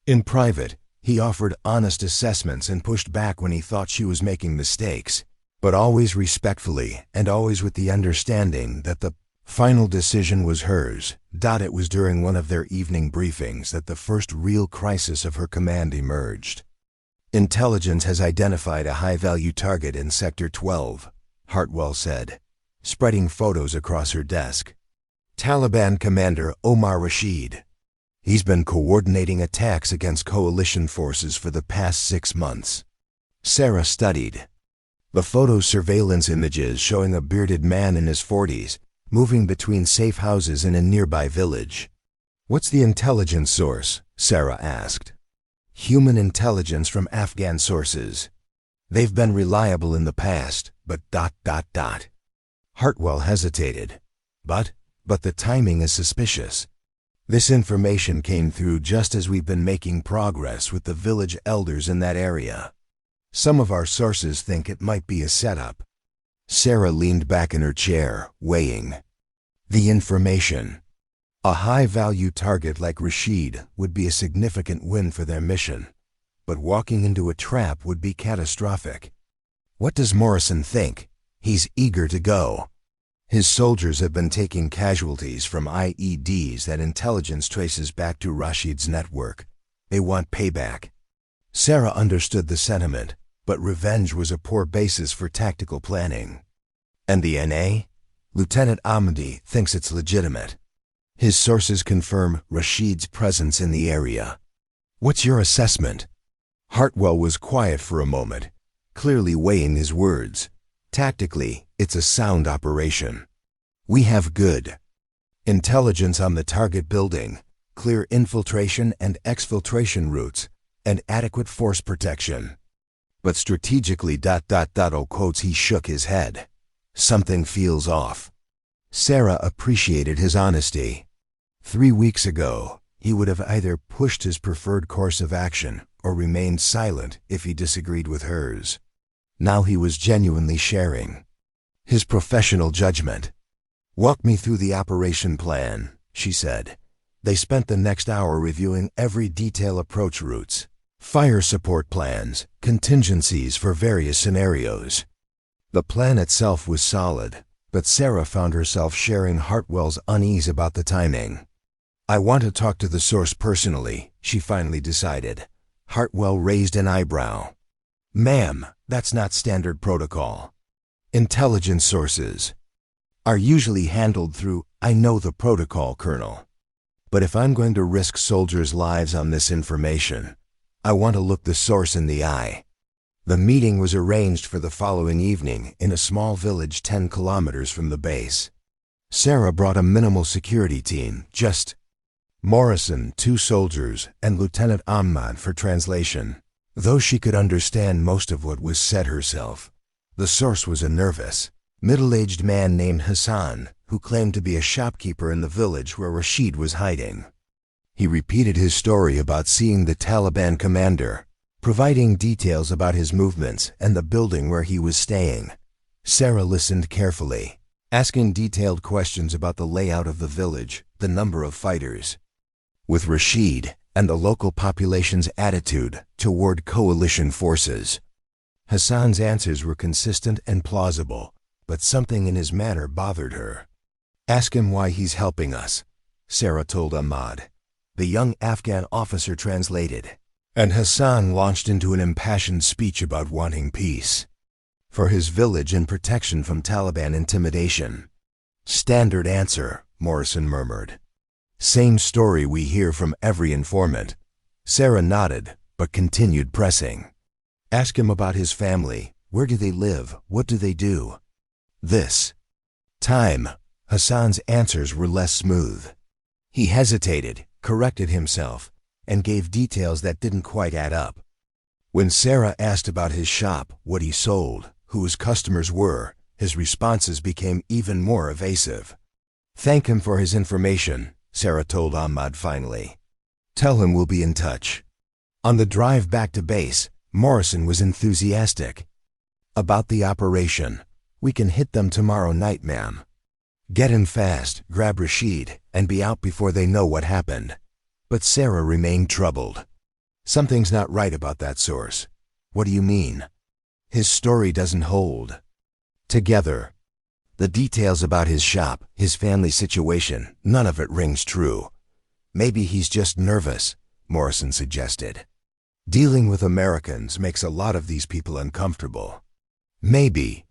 In private, he offered honest assessments and pushed back when he thought she was making mistakes, but always respectfully and always with the understanding that the final decision was hers. It was during one of their evening briefings that the first real crisis of her command emerged. Intelligence has identified a high-value target in Sector 12, Hartwell said, spreading photos across her desk. Taliban Commander Omar Rashid. He's been coordinating attacks against coalition forces for the past 6 months. Sarah studied. The photo surveillance images showing a bearded man in his 40s moving between safe houses in a nearby village. What's the intelligence source? Sarah asked. Human intelligence from Afghan sources. They've been reliable in the past, but ... Hartwell hesitated. But the timing is suspicious. This information came through just as we've been making progress with the village elders in that area. Some of our sources think it might be a setup. Sarah leaned back in her chair, weighing the information. A high-value target like Rashid would be a significant win for their mission, but walking into a trap would be catastrophic. What does Morrison think? He's eager to go. His soldiers have been taking casualties from IEDs that intelligence traces back to Rashid's network. They want payback. Sarah understood the sentiment, but revenge was a poor basis for tactical planning. And the NA? Lieutenant Ahmadi thinks it's legitimate. His sources confirm Rashid's presence in the area. What's your assessment? Hartwell was quiet for a moment, clearly weighing his words. Tactically, it's a sound operation. We have good intelligence on the target building, clear infiltration and exfiltration routes, and adequate force protection. But strategically ... quotes he shook his head. Something feels off. Sarah appreciated his honesty. 3 weeks ago, he would have either pushed his preferred course of action or remained silent if he disagreed with hers. Now he was genuinely sharing his professional judgment. Walk me through the operation plan, she said. They spent the next hour reviewing every detail approach routes, fire support plans, contingencies for various scenarios. The plan itself was solid, but Sarah found herself sharing Hartwell's unease about the timing. I want to talk to the source personally, she finally decided. Hartwell raised an eyebrow. Ma'am, that's not standard protocol. Intelligence sources are usually handled through, I know the protocol, Colonel. But if I'm going to risk soldiers' lives on this information, I want to look the source in the eye. The meeting was arranged for the following evening in a small village 10 kilometers from the base. Sarah brought a minimal security team, just Morrison, 2 soldiers, and Lieutenant Ahmad for translation. Though she could understand most of what was said herself, the source was a nervous, middle-aged man named Hassan, who claimed to be a shopkeeper in the village where Rashid was hiding. He repeated his story about seeing the Taliban commander, providing details about his movements and the building where he was staying. Sarah listened carefully, asking detailed questions about the layout of the village, the number of fighters, with Rashid, and the local population's attitude toward coalition forces. Hassan's answers were consistent and plausible, but something in his manner bothered her. Ask him why he's helping us, Sarah told Ahmad. The young Afghan officer translated, and Hassan launched into an impassioned speech about wanting peace for his village and protection from Taliban intimidation. Standard answer, Morrison murmured. Same story we hear from every informant. Sarah nodded, but continued pressing. Ask him about his family. Where do they live? What do they do? This time, Hassan's answers were less smooth. He hesitated, corrected himself, and gave details that didn't quite add up. When Sarah asked about his shop, what he sold, who his customers were, his responses became even more evasive. Thank him for his information, Sarah told Ahmad finally. Tell him we'll be in touch. On the drive back to base, Morrison was enthusiastic. About the operation, we can hit them tomorrow night, ma'am. Get in fast, grab Rashid, and be out before they know what happened. But Sarah remained troubled. Something's not right about that source. What do you mean? His story doesn't hold together. The details about his shop, his family situation, none of it rings true. Maybe he's just nervous, Morrison suggested. Dealing with Americans makes a lot of these people uncomfortable. Maybe.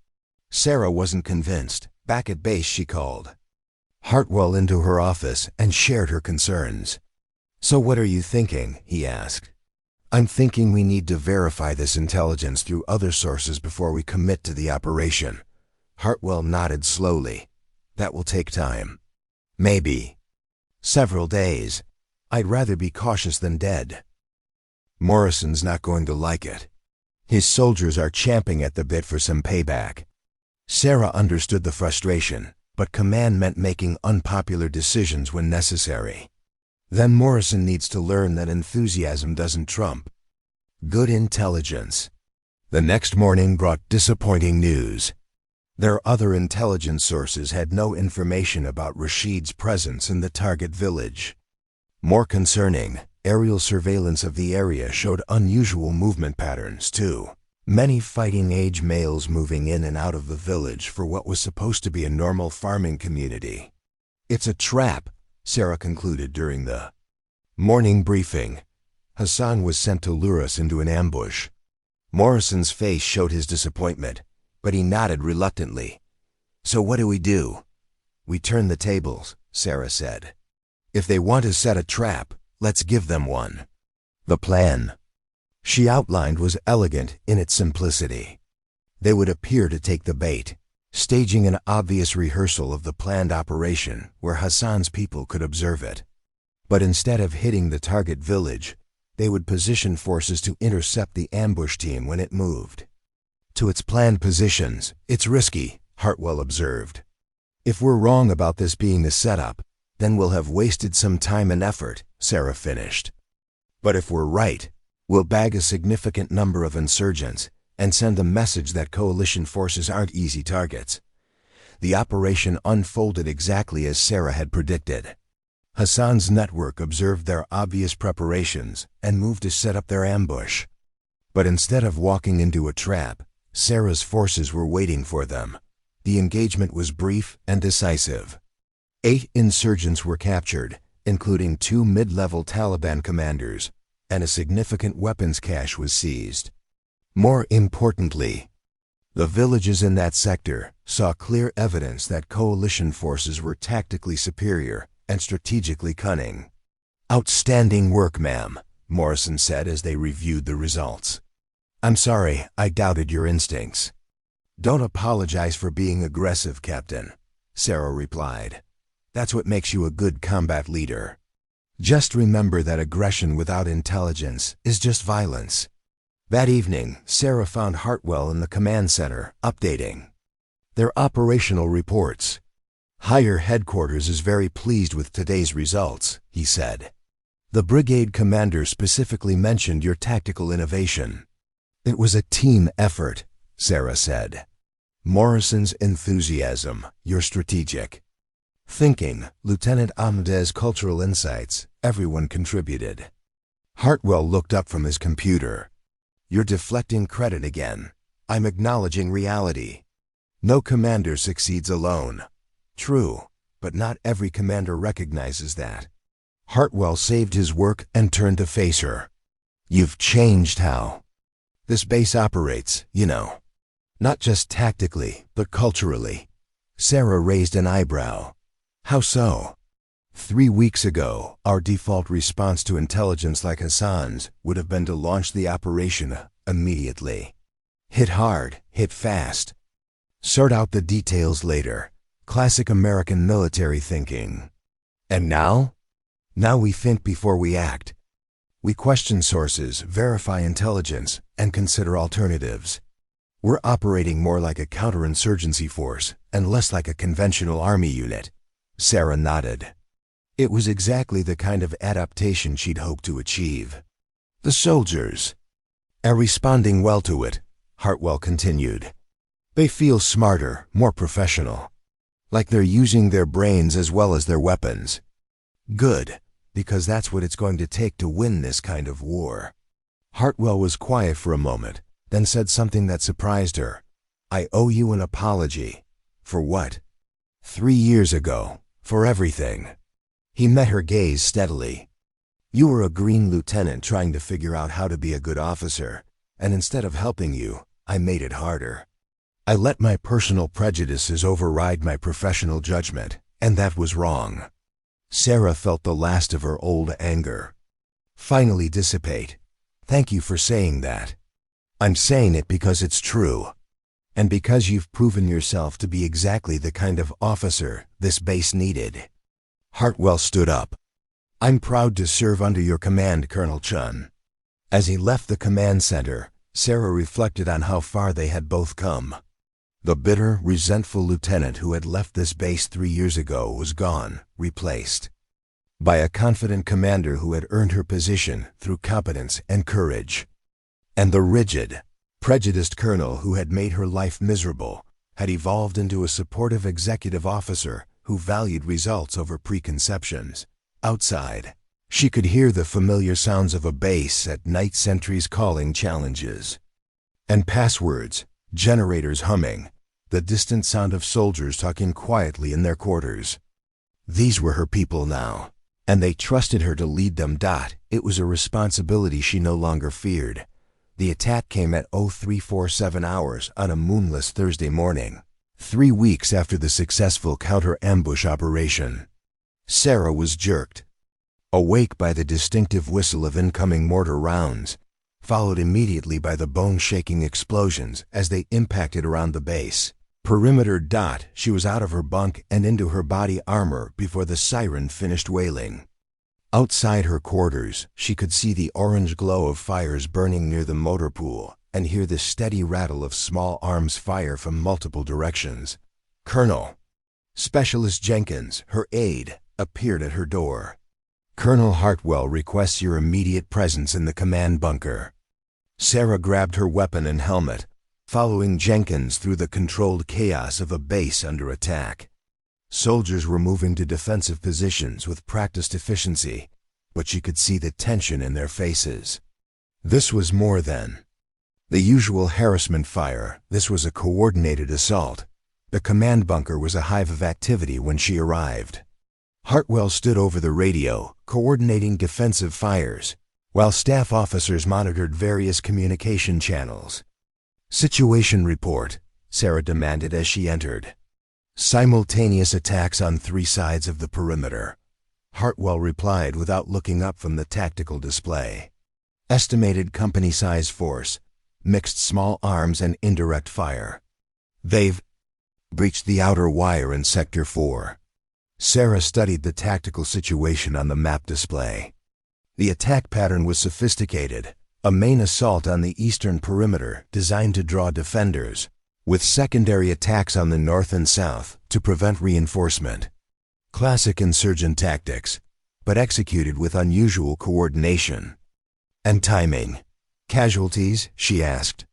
Sarah wasn't convinced. Back at base, she called Hartwell into her office and shared her concerns. "So what are you thinking?" he asked. "I'm thinking we need to verify this intelligence through other sources before we commit to the operation." Hartwell nodded slowly. "That will take time. Maybe several days. I'd rather be cautious than dead." Morrison's not going to like it. His soldiers are champing at the bit for some payback. Sarah understood the frustration, but command meant making unpopular decisions when necessary. Then Morrison needs to learn that enthusiasm doesn't trump good intelligence. The next morning brought disappointing news. Their other intelligence sources had no information about Rashid's presence in the target village. More concerning, aerial surveillance of the area showed unusual movement patterns, too. Many fighting-age males moving in and out of the village for what was supposed to be a normal farming community. "It's a trap," Sarah concluded during the morning briefing. "Hassan was sent to lure us into an ambush." Morrison's face showed his disappointment, but he nodded reluctantly. "So what do we do?" "We turn the tables," Sarah said. "If they want to set a trap, let's give them one." The plan she outlined was elegant in its simplicity. They would appear to take the bait, staging an obvious rehearsal of the planned operation where Hassan's people could observe it. But instead of hitting the target village, they would position forces to intercept the ambush team when it moved to its planned positions. "It's risky," Hartwell observed. "If we're wrong about this being the setup, then we'll have wasted some time and effort," Sarah finished. "But if we're right, we'll bag a significant number of insurgents and send a message that coalition forces aren't easy targets." The operation unfolded exactly as Sarah had predicted. Hassan's network observed their obvious preparations and moved to set up their ambush. But instead of walking into a trap, Sarah's forces were waiting for them. The engagement was brief and decisive. 8 insurgents were captured, including 2 mid-level Taliban commanders, and a significant weapons cache was seized. More importantly, the villages in that sector saw clear evidence that coalition forces were tactically superior and strategically cunning. "Outstanding work, ma'am," Morrison said as they reviewed the results. "I'm sorry I doubted your instincts." "Don't apologize for being aggressive, Captain," Sarah replied. "That's what makes you a good combat leader. Just remember that aggression without intelligence is just violence." That evening, Sarah found Hartwell in the command center, updating their operational reports. "Higher headquarters is very pleased with today's results," he said. "The brigade commander specifically mentioned your tactical innovation." "It was a team effort," Sarah said. "Morrison's enthusiasm, your strategic thinking, Lieutenant Martinez's cultural insights, everyone contributed." Hartwell looked up from his computer. "You're deflecting credit again. I'm acknowledging reality. No commander succeeds alone." "True, but not every commander recognizes that." Hartwell saved his work and turned to face her. "You've changed how this base operates, you know. Not just tactically, but culturally." Sarah raised an eyebrow. "How so?" 3 weeks ago, our default response to intelligence like Hassan's would have been to launch the operation immediately. Hit hard, hit fast. Sort out the details later. Classic American military thinking. And now? Now we think before we act. We question sources, verify intelligence, and consider alternatives. We're operating more like a counterinsurgency force and less like a conventional army unit." Sarah nodded. It was exactly the kind of adaptation she'd hoped to achieve. "The soldiers are responding well to it," Hartwell continued. "They feel smarter, more professional. Like they're using their brains as well as their weapons. Good, because that's what it's going to take to win this kind of war." Hartwell was quiet for a moment, then said something that surprised her. "I owe you an apology." "For what?" 3 years ago, for everything." He met her gaze steadily. You were a green lieutenant trying to figure out how to be a good officer, and instead of helping you, I made it harder. I let my personal prejudices override my professional judgment, and that was wrong." Sarah felt the last of her old anger finally dissipate. "Thank you for saying that. I'm saying it because it's true, and because you've proven yourself to be exactly the kind of officer this base needed." Hartwell stood up. "I'm proud to serve under your command, Colonel Chen." As he left the command center, Sarah reflected on how far they had both come. The bitter, resentful lieutenant who had left this base 3 years ago was gone, replaced by a confident commander who had earned her position through competence and courage. And the rigid, prejudiced colonel who had made her life miserable had evolved into a supportive executive officer who valued results over preconceptions. Outside, she could hear the familiar sounds of a base at night sentries calling challenges, and passwords, generators humming, the distant sound of soldiers talking quietly in their quarters. These were her people now, and they trusted her to lead them. It was a responsibility she no longer feared. The attack came at 0347 hours on a moonless Thursday morning, 3 weeks after the successful counter-ambush operation. Sarah was jerked awake by the distinctive whistle of incoming mortar rounds, followed immediately by the bone-shaking explosions as they impacted around the base perimeter. She was out of her bunk and into her body armor before the siren finished wailing. Outside her quarters, she could see the orange glow of fires burning near the motor pool and hear the steady rattle of small arms fire from multiple directions. Colonel Specialist Jenkins, her aide, appeared at her door. "Colonel Hartwell requests your immediate presence in the command bunker." Sarah grabbed her weapon and helmet, following Jenkins through the controlled chaos of a base under attack. Soldiers were moving to defensive positions with practiced efficiency, but she could see the tension in their faces. This was more than the usual harassment fire. This was a coordinated assault. The command bunker was a hive of activity when she arrived. Hartwell stood over the radio, coordinating defensive fires, while staff officers monitored various communication channels. "Situation report," Sarah demanded as she entered. "Simultaneous attacks on 3 sides of the perimeter," Hartwell replied without looking up from the tactical display. "Estimated company size force, mixed small arms and indirect fire. They've breached the outer wire in Sector 4. Sarah studied the tactical situation on the map display. The attack pattern was sophisticated, a main assault on the eastern perimeter designed to draw defenders, with secondary attacks on the north and south to prevent reinforcement. Classic insurgent tactics, but executed with unusual coordination and timing. "Casualties?" she asked.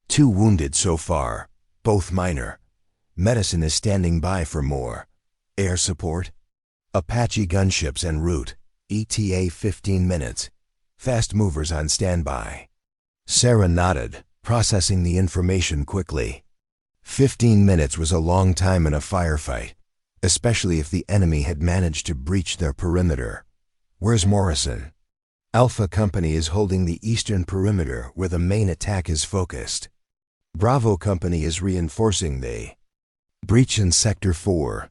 "2 wounded so far, both minor. Medicine is standing by for more. Air support? Apache gunships en route. ETA 15 minutes. Fast movers on standby." Sarah nodded, processing the information quickly. 15 minutes was a long time in a firefight, especially if the enemy had managed to breach their perimeter. "Where's Morrison?" "Alpha Company is holding the eastern perimeter where the main attack is focused. Bravo Company is reinforcing the breach in Sector 4.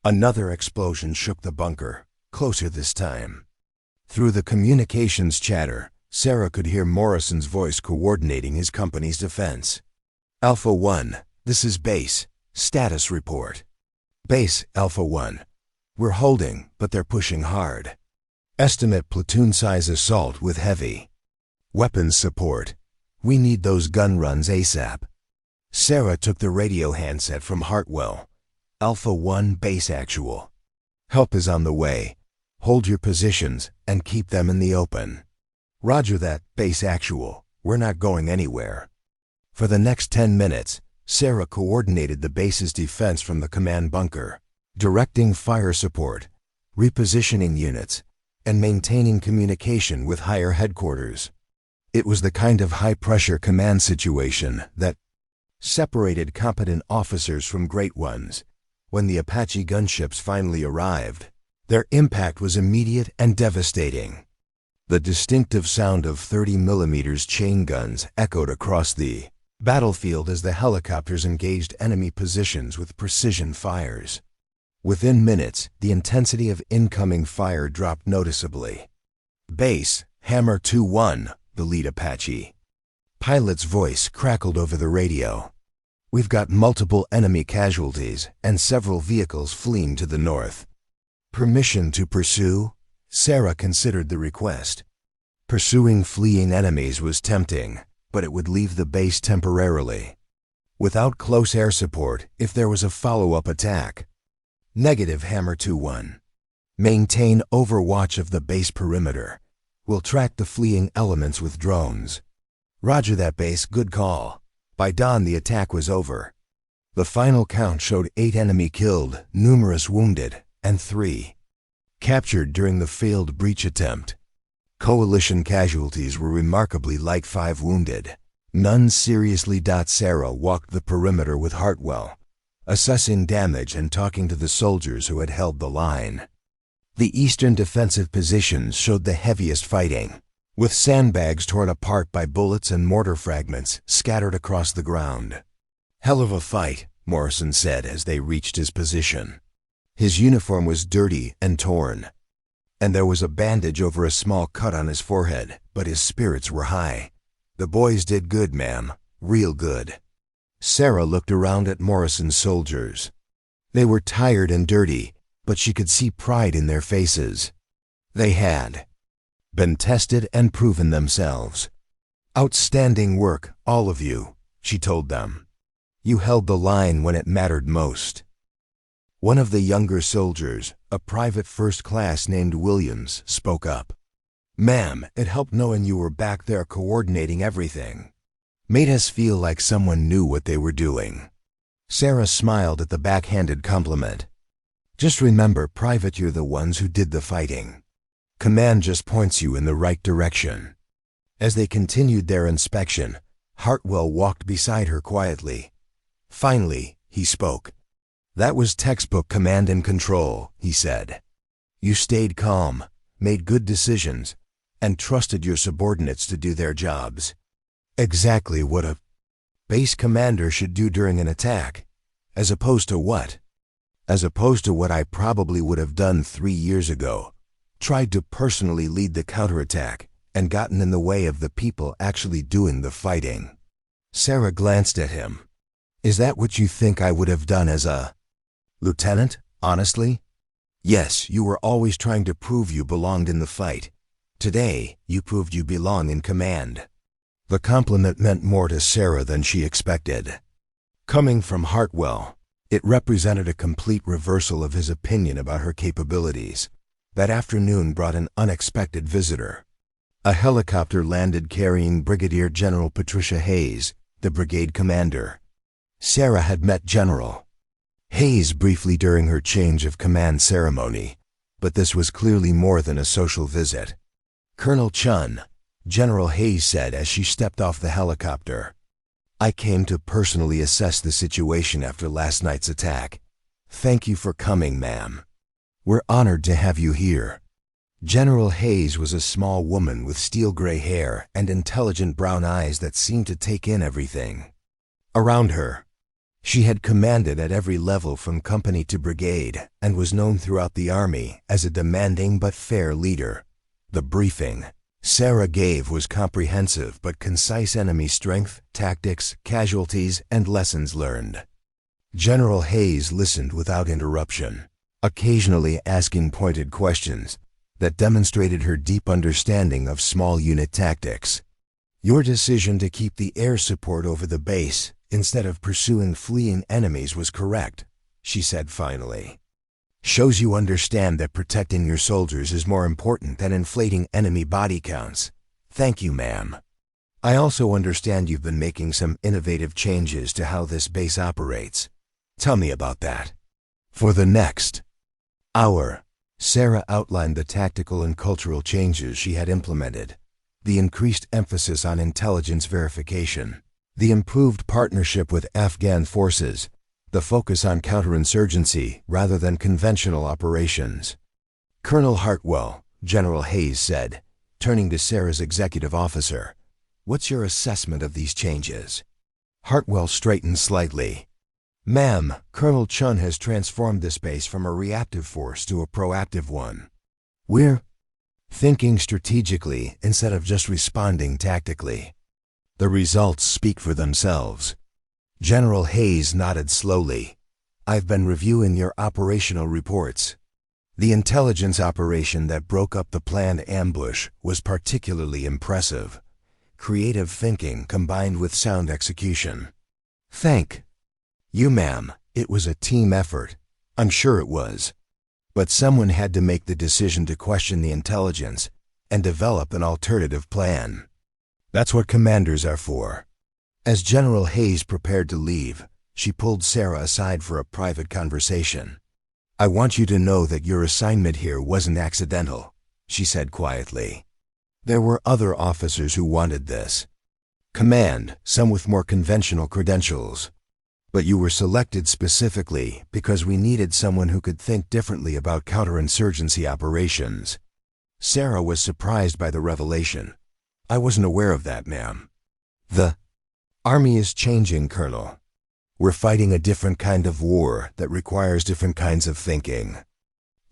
Another explosion shook the bunker, closer this time. Through the communications chatter, Sarah could hear Morrison's voice coordinating his company's defense. "Alpha 1, this is Base. Status report." "Base, Alpha 1. We're holding, but they're pushing hard. Estimate platoon-size assault with heavy weapons support. We need those gun runs ASAP." Sarah took the radio handset from Hartwell. "Alpha 1, Base actual. Help is on the way. Hold your positions and keep them in the open." "Roger that, Base actual. We're not going anywhere." For the next 10 minutes, Sarah coordinated the base's defense from the command bunker, directing fire support, repositioning units, and maintaining communication with higher headquarters. It was the kind of high-pressure command situation that separated competent officers from great ones. When the Apache gunships finally arrived, their impact was immediate and devastating. The distinctive sound of 30mm chain guns echoed across the battlefield as the helicopters engaged enemy positions with precision fires. Within minutes, the intensity of incoming fire dropped noticeably. "Base, Hammer 2-1, the lead Apache pilot's voice crackled over the radio. "We've got multiple enemy casualties and several vehicles fleeing to the north." "Permission to pursue?" Sarah considered the request. Pursuing fleeing enemies was tempting, but it would leave the base temporarily. Without close air support, if there was a follow-up attack. "Negative, Hammer 2-1. Maintain overwatch of the base perimeter. We'll track the fleeing elements with drones." "Roger that, base. Good call." By dawn, the attack was over. The final count showed 8 enemy killed, numerous wounded, and 3 captured during the failed breach attempt. Coalition casualties were remarkably light, 5 wounded. None seriously. Sarah walked the perimeter with Hartwell, assessing damage and talking to the soldiers who had held the line. The eastern defensive positions showed the heaviest fighting, with sandbags torn apart by bullets and mortar fragments scattered across the ground. "Hell of a fight," Morrison said as they reached his position. His uniform was dirty and torn, and there was a bandage over a small cut on his forehead, but his spirits were high. "The boys did good, ma'am. Real good." Sarah looked around at Morrison's soldiers. They were tired and dirty, but she could see pride in their faces. They had been tested and proven themselves. "Outstanding work, all of you," she told them. "You held the line when it mattered most." One of the younger soldiers, a private first class named Williams, spoke up. "Ma'am, it helped knowing you were back there coordinating everything. Made us feel like someone knew what they were doing." Sarah smiled at the backhanded compliment. "Just remember, Private, you're the ones who did the fighting. Command just points you in the right direction." As they continued their inspection, Hartwell walked beside her quietly. Finally, he spoke. "That was textbook command and control," he said. "You stayed calm, made good decisions, and trusted your subordinates to do their jobs. Exactly what a base commander should do during an attack. As opposed to what? As opposed to what I probably would have done 3 years ago. Tried to personally lead the counterattack and gotten in the way of the people actually doing the fighting." Sarah glanced at him. "Is that what you think I would have done as a lieutenant, honestly?" "Yes, you were always trying to prove you belonged in the fight. Today, you proved you belong in command." The compliment meant more to Sarah than she expected. Coming from Hartwell, it represented a complete reversal of his opinion about her capabilities. That afternoon brought an unexpected visitor. A helicopter landed carrying Brigadier General Patricia Hayes, the brigade commander. Sarah had met General Hayes briefly during her change of command ceremony, but this was clearly more than a social visit. "Colonel Chen," General Hayes said as she stepped off the helicopter. "I came to personally assess the situation after last night's attack. Thank you for coming, ma'am. We're honored to have you here." General Hayes was a small woman with steel-gray hair and intelligent brown eyes that seemed to take in everything around her. She had commanded at every level from company to brigade and was known throughout the Army as a demanding but fair leader. The briefing Sarah gave was comprehensive but concise: enemy strength, tactics, casualties, and lessons learned. General Hayes listened without interruption, occasionally asking pointed questions that demonstrated her deep understanding of small unit tactics. "Your decision to keep the air support over the base instead of pursuing fleeing enemies was correct," she said finally. "Shows you understand that protecting your soldiers is more important than inflating enemy body counts. Thank you, ma'am. I also understand you've been making some innovative changes to how this base operates. Tell me about that." For the next hour, Sarah outlined the tactical and cultural changes she had implemented, the increased emphasis on intelligence verification, the improved partnership with Afghan forces, the focus on counterinsurgency rather than conventional operations. "Colonel Hartwell," General Hayes said, turning to Sarah's executive officer. "What's your assessment of these changes?" Hartwell straightened slightly. "Ma'am, Colonel Chun has transformed this base from a reactive force to a proactive one. We're thinking strategically instead of just responding tactically. The results speak for themselves." General Hayes nodded slowly. "I've been reviewing your operational reports. The intelligence operation that broke up the planned ambush was particularly impressive. Creative thinking combined with sound execution." "Thank you, ma'am. It was a team effort." "I'm sure it was. But someone had to make the decision to question the intelligence and develop an alternative plan. That's what commanders are for." As General Hayes prepared to leave, she pulled Sarah aside for a private conversation. "I want you to know that your assignment here wasn't accidental," she said quietly. "There were other officers who wanted this. Command, some with more conventional credentials. But you were selected specifically because we needed someone who could think differently about counterinsurgency operations." Sarah was surprised by the revelation. "I wasn't aware of that, ma'am." "The Army is changing, Colonel. We're fighting a different kind of war that requires different kinds of thinking.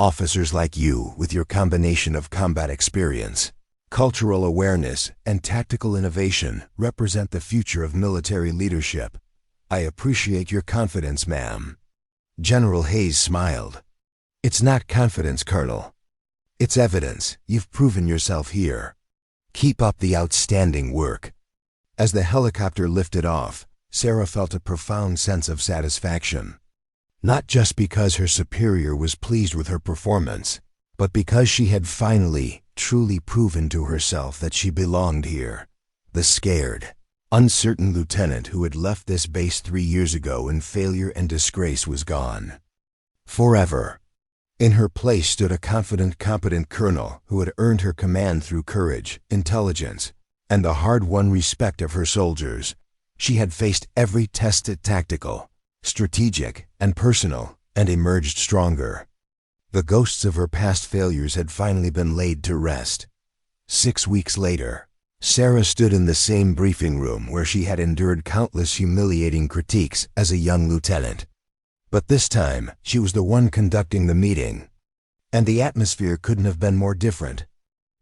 Officers like you, with your combination of combat experience, cultural awareness, and tactical innovation, represent the future of military leadership. I appreciate your confidence, ma'am." General Hayes smiled. "It's not confidence, Colonel. It's evidence. You've proven yourself here. Keep up the outstanding work." As the helicopter lifted off, Sarah felt a profound sense of satisfaction. Not just because her superior was pleased with her performance, but because she had finally, truly proven to herself that she belonged here. The scared, uncertain lieutenant who had left this base 3 years ago in failure and disgrace was gone. Forever. In her place stood a confident, competent colonel who had earned her command through courage, intelligence, and the hard-won respect of her soldiers. She had faced every test at tactical, strategic, and personal, and emerged stronger. The ghosts of her past failures had finally been laid to rest. 6 weeks later, Sarah stood in the same briefing room where she had endured countless humiliating critiques as a young lieutenant. But this time, she was the one conducting the meeting. And the atmosphere couldn't have been more different.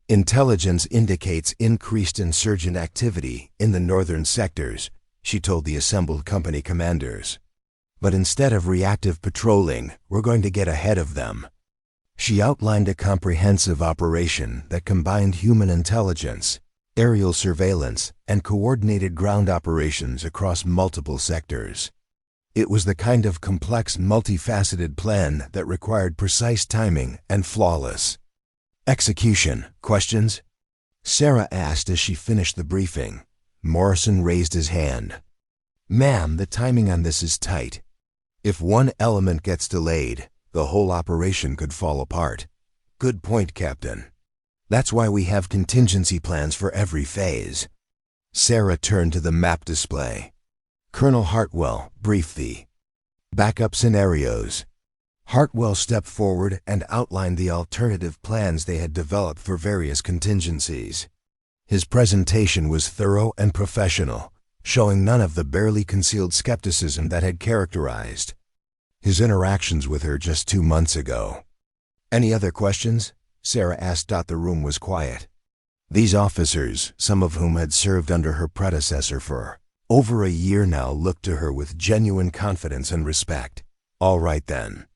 "Intelligence indicates increased insurgent activity in the northern sectors," she told the assembled company commanders. "But instead of reactive patrolling, we're going to get ahead of them." She outlined a comprehensive operation that combined human intelligence, aerial surveillance, and coordinated ground operations across multiple sectors. It was the kind of complex, multifaceted plan that required precise timing and flawless execution. "Questions?" Sarah asked as she finished the briefing. Morrison raised his hand. "Ma'am, the timing on this is tight. If one element gets delayed, the whole operation could fall apart." "Good point, Captain. That's why we have contingency plans for every phase." Sarah turned to the map display. "Colonel Hartwell, brief the backup scenarios." Hartwell stepped forward and outlined the alternative plans they had developed for various contingencies. His presentation was thorough and professional, showing none of the barely concealed skepticism that had characterized his interactions with her just 2 months ago. "Any other questions?" Sarah asked. The room was quiet. These officers, some of whom had served under her predecessor for over a year now, looked to her with genuine confidence and respect. "All right then.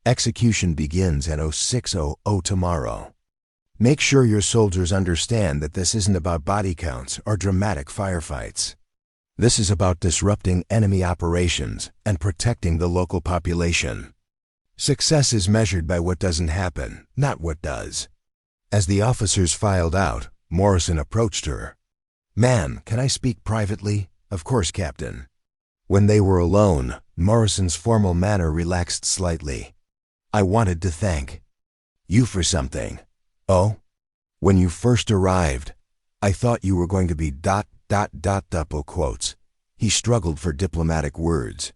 Execution begins at 06:00 tomorrow. Make sure your soldiers understand that this isn't about body counts or dramatic firefights. This is about disrupting enemy operations and protecting the local population. Success is measured by what doesn't happen, not what does." As the officers filed out, Morrison approached her. "Ma'am, can I speak privately?" "Of course, Captain." When they were alone, Morrison's formal manner relaxed slightly. "I wanted to thank you for something." "Oh?" "When you first arrived, I thought you were going to be ... double quotes. He struggled for diplomatic words.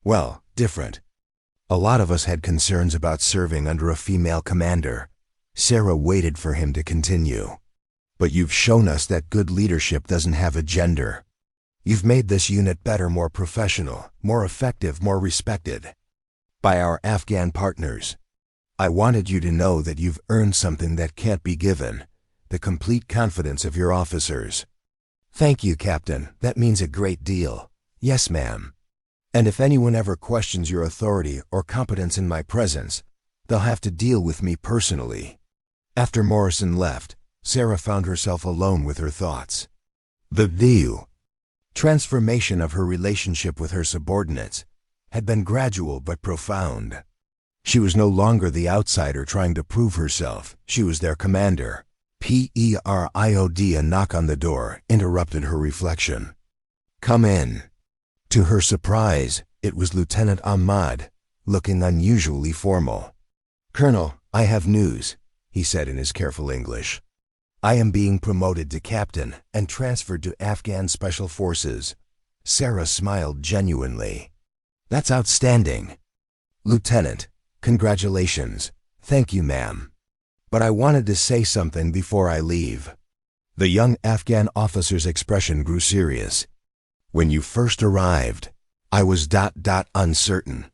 "Well, different. A lot of us had concerns about serving under a female commander." Sarah waited for him to continue. But you've shown us that good leadership doesn't have a gender. You've made this unit better, more professional, more effective, more respected by our Afghan partners. I wanted you to know that you've earned something that can't be given, the complete confidence of your officers. Thank you, Captain. That means a great deal. Yes, ma'am. And if anyone ever questions your authority or competence in my presence, they'll have to deal with me personally. After Morrison left, Sarah found herself alone with her thoughts. The transformation of her relationship with her subordinates had been gradual but profound. She was no longer the outsider trying to prove herself. She was their commander. A knock on the door interrupted her reflection. Come in. To her surprise, it was Lieutenant Ahmad, looking unusually formal. Colonel, I have news, he said in his careful English. I am being promoted to captain and transferred to Afghan Special Forces. Sarah smiled genuinely. That's outstanding. Lieutenant, congratulations. Thank you, ma'am. But I wanted to say something before I leave. The young Afghan officer's expression grew serious. When you first arrived, I was uncertain.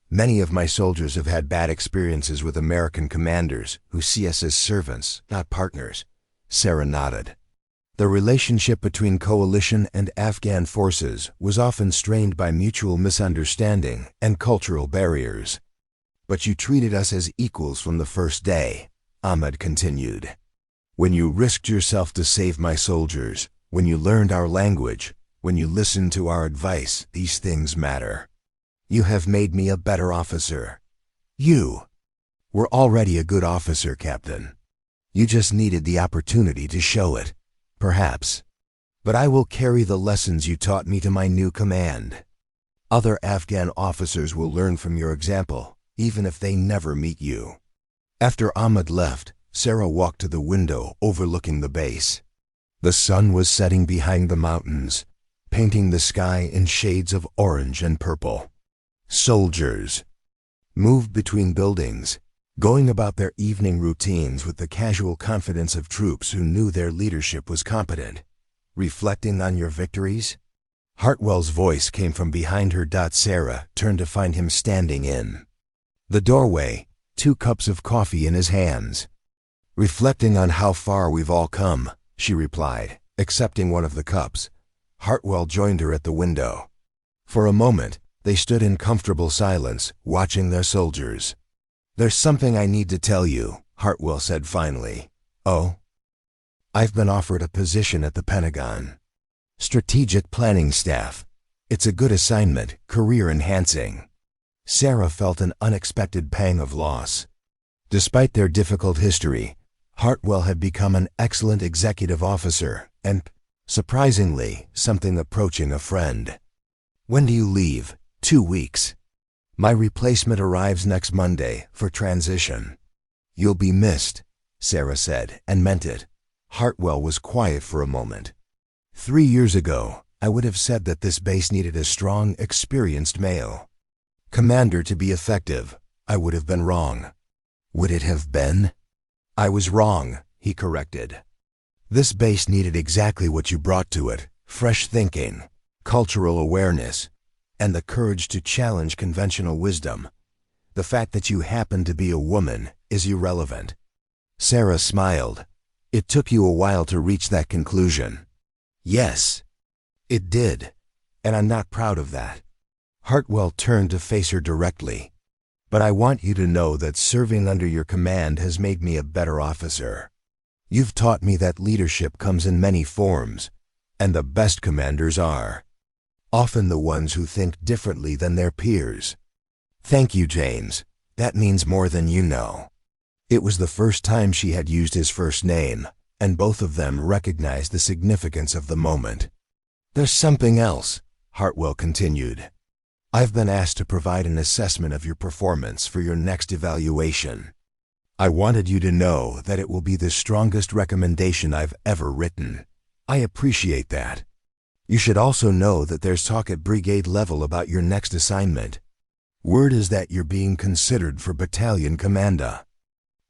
Many of my soldiers have had bad experiences with American commanders who see us as servants, not partners. Sarah nodded. The relationship between coalition and Afghan forces was often strained by mutual misunderstanding and cultural barriers. But you treated us as equals from the first day, Ahmed continued. When you risked yourself to save my soldiers, when you learned our language, when you listened to our advice, these things matter. You have made me a better officer. You were already a good officer, Captain. You just needed the opportunity to show it, perhaps. But I will carry the lessons you taught me to my new command. Other Afghan officers will learn from your example, even if they never meet you. After Ahmed left, Sarah walked to the window overlooking the base. The sun was setting behind the mountains, painting the sky in shades of orange and purple. Soldiers moved between buildings, going about their evening routines with the casual confidence of troops who knew their leadership was competent. Reflecting on your victories? Hartwell's voice came from behind her. Sarah turned to find him standing in the doorway, 2 cups of coffee in his hands. Reflecting on how far we've all come, she replied, accepting one of the cups. Hartwell joined her at the window. For a moment, they stood in comfortable silence, watching their soldiers. There's something I need to tell you, Hartwell said finally. Oh? I've been offered a position at the Pentagon. Strategic Planning Staff. It's a good assignment, career-enhancing. Sarah felt an unexpected pang of loss. Despite their difficult history, Hartwell had become an excellent executive officer and, surprisingly, something approaching a friend. When do you leave? 2 weeks. My replacement arrives next Monday for transition. You'll be missed, Sarah said, and meant it. Hartwell was quiet for a moment. 3 years ago, I would have said that this base needed a strong, experienced male commander to be effective. I would have been wrong. Would it have been? I was wrong, he corrected. This base needed exactly what you brought to it: fresh thinking, cultural awareness, and the courage to challenge conventional wisdom. The fact that you happen to be a woman is irrelevant. Sarah smiled. It took you a while to reach that conclusion. Yes, it did, and I'm not proud of that. Hartwell turned to face her directly. But I want you to know that serving under your command has made me a better officer. You've taught me that leadership comes in many forms, and the best commanders are often the ones who think differently than their peers. Thank you, James. That means more than you know. It was the first time she had used his first name, and both of them recognized the significance of the moment. There's something else, Hartwell continued. I've been asked to provide an assessment of your performance for your next evaluation. I wanted you to know that it will be the strongest recommendation I've ever written. I appreciate that. You should also know that there's talk at brigade level about your next assignment. Word is that you're being considered for battalion commander.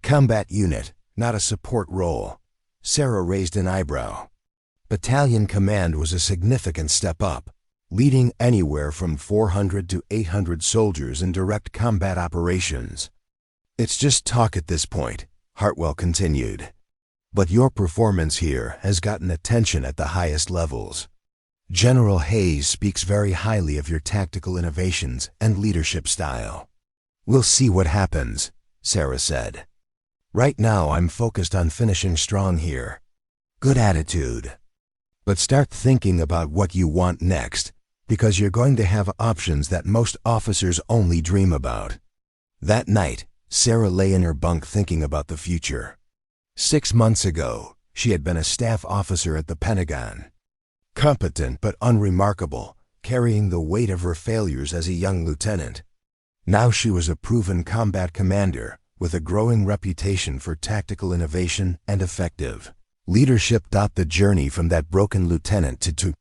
Combat unit, not a support role. Sarah raised an eyebrow. Battalion command was a significant step up, leading anywhere from 400 to 800 soldiers in direct combat operations. It's just talk at this point, Hartwell continued. But your performance here has gotten attention at the highest levels. General Hayes speaks very highly of your tactical innovations and leadership style. We'll see what happens, Sarah said. Right now I'm focused on finishing strong here. Good attitude. But start thinking about what you want next, because you're going to have options that most officers only dream about. That night, Sarah lay in her bunk thinking about the future. 6 months ago, she had been a staff officer at the Pentagon. Competent but unremarkable, carrying the weight of her failures as a young lieutenant. Now she was a proven combat commander with a growing reputation for tactical innovation and effective leadership. The journey from that broken lieutenant to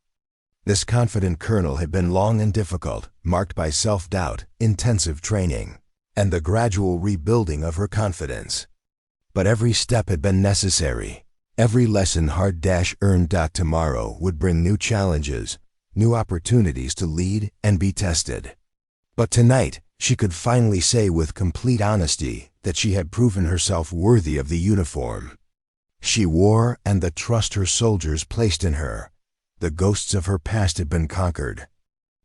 this confident colonel had been long and difficult, marked by self-doubt, intensive training, and the gradual rebuilding of her confidence. But every step had been necessary. Every lesson hard-earned. Tomorrow would bring new challenges, new opportunities to lead and be tested. But tonight, she could finally say with complete honesty that she had proven herself worthy of the uniform she wore and the trust her soldiers placed in her. The ghosts of her past had been conquered.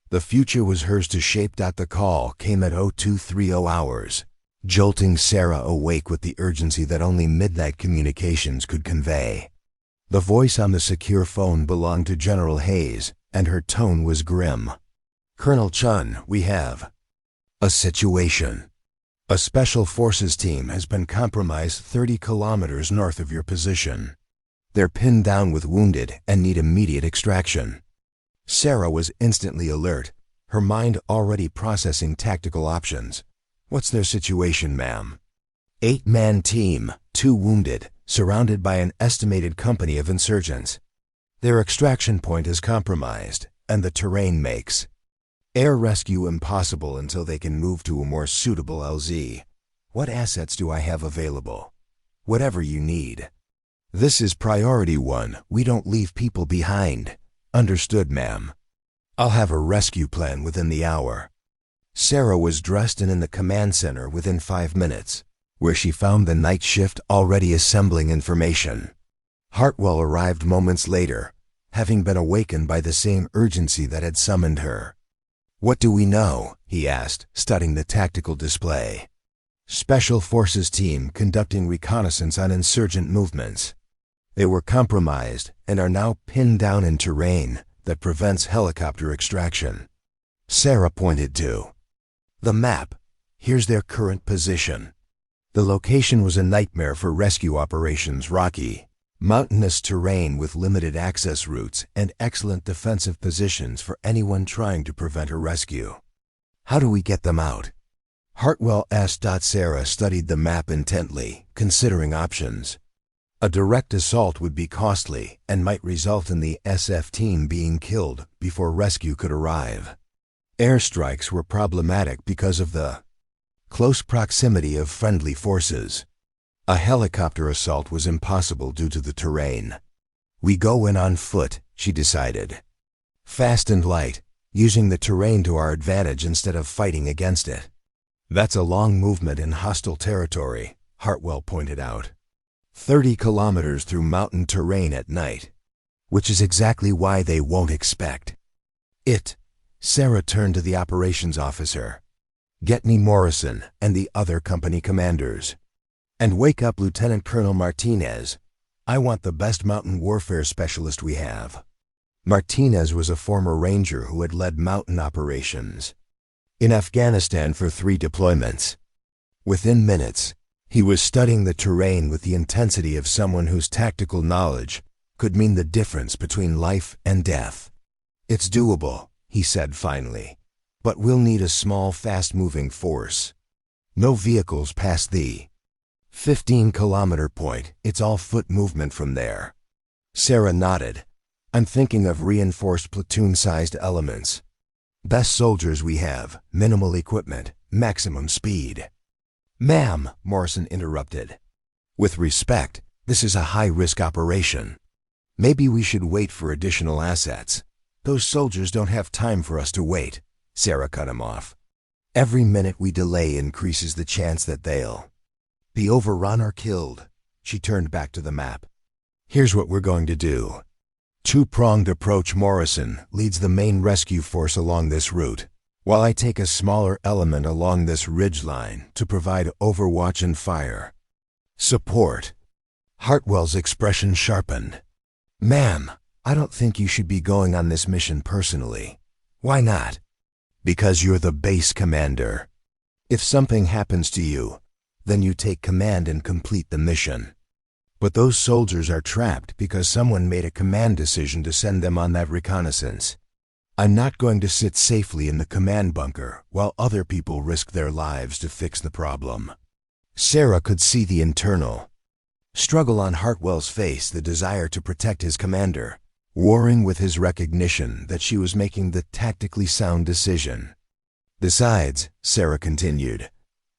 The future was hers to shape. The call came at 0230 hours, jolting Sarah awake with the urgency that only midnight communications could convey. The voice on the secure phone belonged to General Hayes, and her tone was grim. Colonel Chen, we have a situation. A special forces team has been compromised 30 kilometers north of your position. They're pinned down with wounded and need immediate extraction. Sarah was instantly alert, her mind already processing tactical options. What's their situation, ma'am? 8-man team, 2 wounded, surrounded by an estimated company of insurgents. Their extraction point is compromised, and the terrain makes air rescue impossible until they can move to a more suitable LZ. What assets do I have available? Whatever you need. This is priority 1. We don't leave people behind. Understood, ma'am. I'll have a rescue plan within the hour. Sarah was dressed and in the command center within 5 minutes, where she found the night shift already assembling information. Hartwell arrived moments later, having been awakened by the same urgency that had summoned her. What do we know? He asked, studying the tactical display. Special Forces team conducting reconnaissance on insurgent movements. They were compromised and are now pinned down in terrain that prevents helicopter extraction. Sarah pointed to the map. Here's their current position. The location was a nightmare for rescue operations. Rocky, mountainous terrain with limited access routes and excellent defensive positions for anyone trying to prevent a rescue. How do we get them out? Hartwell asked. Sarah studied the map intently, considering options. A direct assault would be costly and might result in the SF team being killed before rescue could arrive. Airstrikes were problematic because of the close proximity of friendly forces. A helicopter assault was impossible due to the terrain. We go in on foot, she decided. Fast and light, using the terrain to our advantage instead of fighting against it. That's a long movement in hostile territory, Hartwell pointed out. 30 kilometers through mountain terrain at night. Which is exactly why they won't expect it. Sarah turned to the operations officer. Get me Morrison and the other company commanders. And wake up Lieutenant Colonel Martinez. I want the best mountain warfare specialist we have. Martinez was a former ranger who had led mountain operations in Afghanistan for 3 deployments. Within minutes, he was studying the terrain with the intensity of someone whose tactical knowledge could mean the difference between life and death. It's doable, he said finally, but we'll need a small, fast-moving force. No vehicles past the 15-kilometer point. It's all foot movement from there. Sarah nodded. I'm thinking of reinforced platoon-sized elements. Best soldiers we have, minimal equipment, maximum speed. Ma'am, Morrison interrupted. With respect, This is a high-risk operation. Maybe we should wait for additional assets. Those soldiers don't have time for us to wait. Sarah cut him off. Every minute we delay increases the chance that they'll be overrun or killed. She turned back to the map. Here's what we're going to do. Two-pronged approach. Morrison leads the main rescue force along this route, while I take a smaller element along this ridgeline to provide overwatch and fire support. Hartwell's expression sharpened. Ma'am, I don't think you should be going on this mission personally. Why not? Because you're the base commander. If something happens to you, then you take command and complete the mission. But those soldiers are trapped because someone made a command decision to send them on that reconnaissance. I'm not going to sit safely in the command bunker while other people risk their lives to fix the problem. Sarah could see the internal struggle on Hartwell's face, the desire to protect his commander, warring with his recognition that she was making the tactically sound decision. Besides, Sarah continued,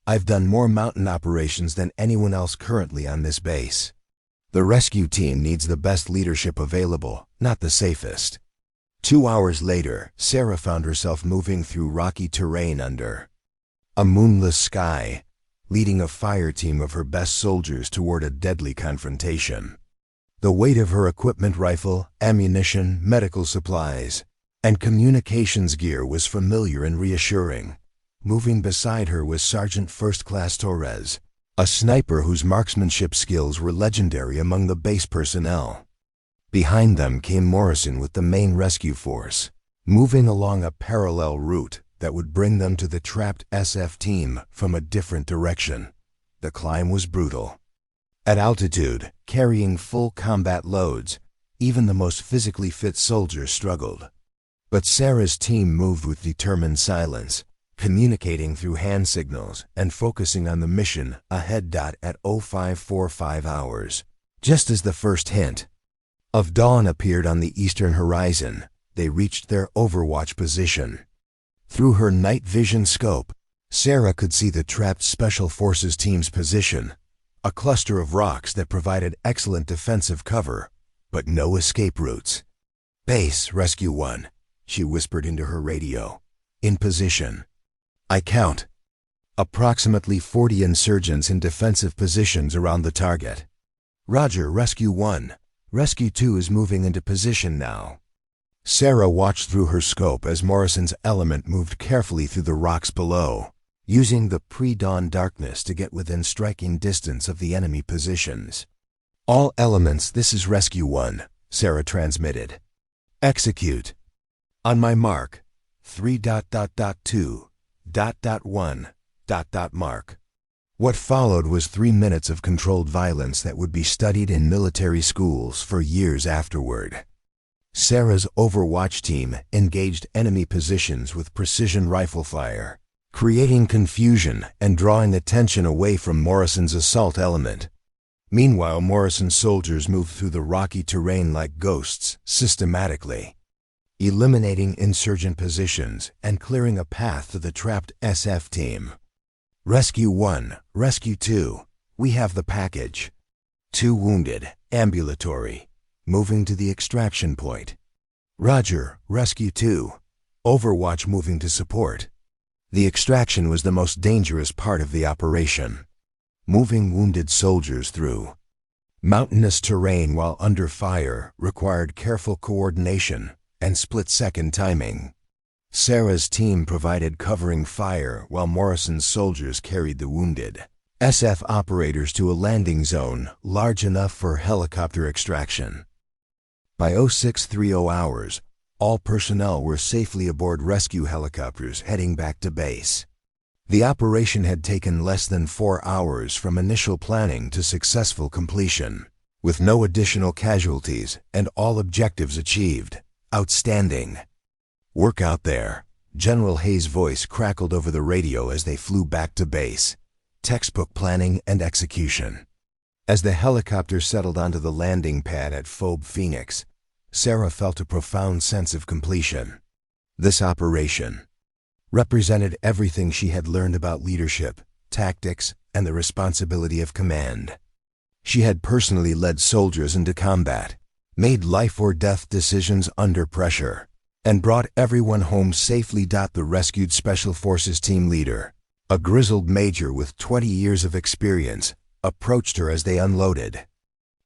I've done more mountain operations than anyone else currently on this base. The rescue team needs the best leadership available, not the safest. 2 hours later, Sarah found herself moving through rocky terrain under a moonless sky, leading a fire team of her best soldiers toward a deadly confrontation. The weight of her equipment, rifle, ammunition, medical supplies, and communications gear was familiar and reassuring. Moving beside her was Sergeant First Class Torres, a sniper whose marksmanship skills were legendary among the base personnel. Behind them came Morrison with the main rescue force, moving along a parallel route that would bring them to the trapped SF team from a different direction. The climb was brutal. At altitude, carrying full combat loads, even the most physically fit soldiers struggled. But Sarah's team moved with determined silence, communicating through hand signals and focusing on the mission ahead. At 0545 hours, just as the first hint of dawn appeared on the eastern horizon, they reached their overwatch position. Through her night vision scope, Sarah could see the trapped Special Forces team's position, a cluster of rocks that provided excellent defensive cover, but no escape routes. Base Rescue 1, she whispered into her radio. In position. I count approximately 40 insurgents in defensive positions around the target. Roger, Rescue 1. Rescue 2 is moving into position now. Sarah watched through her scope as Morrison's element moved carefully through the rocks below, using the pre-dawn darkness to get within striking distance of the enemy positions. All elements, this is Rescue 1, Sarah transmitted. Execute. On my mark. 3.2. .1. Mark. What followed was 3 minutes of controlled violence that would be studied in military schools for years afterward. Sarah's Overwatch team engaged enemy positions with precision rifle fire, creating confusion and drawing attention away from Morrison's assault element. Meanwhile, Morrison's soldiers moved through the rocky terrain like ghosts, systematically eliminating insurgent positions and clearing a path to the trapped SF team. Rescue 1, Rescue 2, we have the package. 2 wounded, ambulatory, moving to the extraction point. Roger, Rescue 2, Overwatch moving to support. The extraction was the most dangerous part of the operation. Moving wounded soldiers through mountainous terrain while under fire required careful coordination and split-second timing. Sarah's team provided covering fire while Morrison's soldiers carried the wounded SF operators to a landing zone large enough for helicopter extraction. By 0630 hours, all personnel were safely aboard rescue helicopters heading back to base. The operation had taken less than 4 hours from initial planning to successful completion, with no additional casualties and all objectives achieved. Outstanding. Work out there. General Hayes' voice crackled over the radio as they flew back to base. Textbook planning and execution. As the helicopter settled onto the landing pad at Phobe Phoenix, Sarah felt a profound sense of completion. This operation represented everything she had learned about leadership, tactics, and the responsibility of command. She had personally led soldiers into combat, made life-or-death decisions under pressure, and brought everyone home safely. The rescued Special Forces team leader, a grizzled major with 20 years of experience, approached her as they unloaded.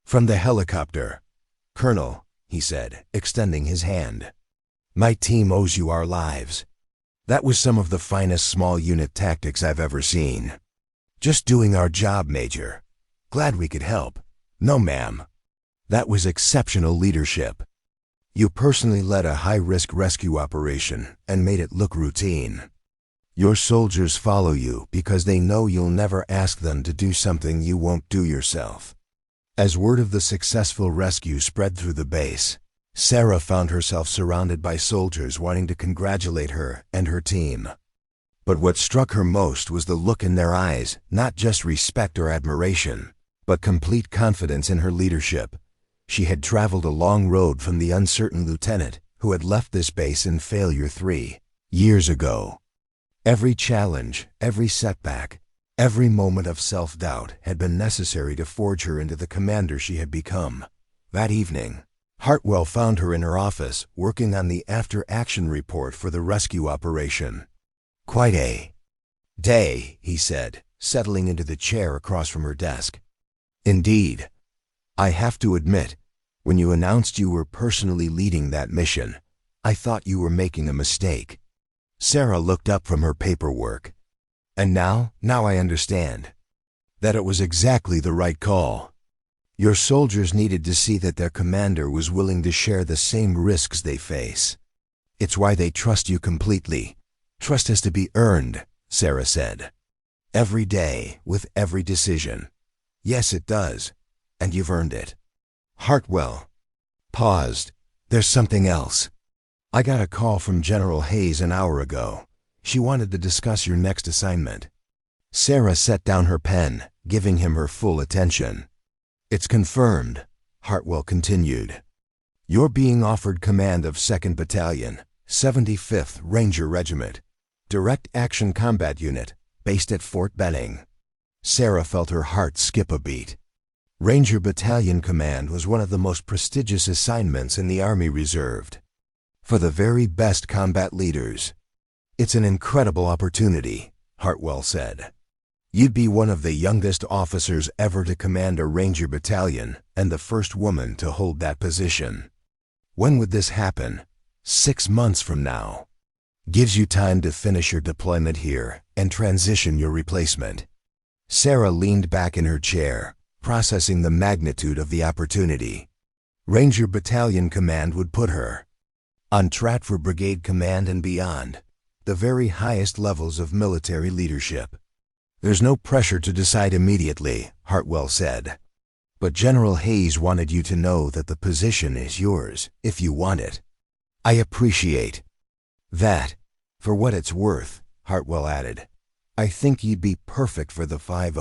From the helicopter, "Colonel," he said, extending his hand, "my team owes you our lives. That was some of the finest small unit tactics I've ever seen. Just doing our job, Major. Glad we could help." "No, ma'am. That was exceptional leadership. You personally led a high-risk rescue operation and made it look routine. Your soldiers follow you because they know you'll never ask them to do something you won't do yourself." As word of the successful rescue spread through the base, Sarah found herself surrounded by soldiers wanting to congratulate her and her team. But what struck her most was the look in their eyes, not just respect or admiration, but complete confidence in her leadership. She had traveled a long road from the uncertain lieutenant who had left this base in failure 3 years ago. Every challenge, every setback, every moment of self-doubt had been necessary to forge her into the commander she had become. That evening, Hartwell found her in her office working on the after-action report for the rescue operation. "Quite a day," he said, settling into the chair across from her desk. "Indeed. I have to admit, when you announced you were personally leading that mission, I thought you were making a mistake." Sarah looked up from her paperwork. "And now I understand that it was exactly the right call. Your soldiers needed to see that their commander was willing to share the same risks they face. It's why they trust you completely. Trust has to be earned," Sarah said. "Every day, with every decision. Yes, it does. And you've earned it." Hartwell paused. "There's something else. I got a call from General Hayes an hour ago. She wanted to discuss your next assignment." Sarah set down her pen, giving him her full attention. "It's confirmed," Hartwell continued. "You're being offered command of 2nd Battalion, 75th Ranger Regiment, Direct Action Combat Unit, based at Fort Benning." Sarah felt her heart skip a beat. Ranger Battalion Command was one of the most prestigious assignments in the Army Reserve, for the very best combat leaders. "It's an incredible opportunity," Hartwell said. "You'd be one of the youngest officers ever to command a Ranger Battalion and the first woman to hold that position. When would this happen? 6 months from now. Gives you time to finish your deployment here and transition your replacement." Sarah leaned back in her chair, processing the magnitude of the opportunity. Ranger Battalion Command would put her on track for brigade command and beyond, the very highest levels of military leadership. "There's no pressure to decide immediately," Hartwell said. "But General Hayes wanted you to know that the position is yours if you want it." "I appreciate that. For what it's worth," Hartwell added, "I think you'd be perfect for the 5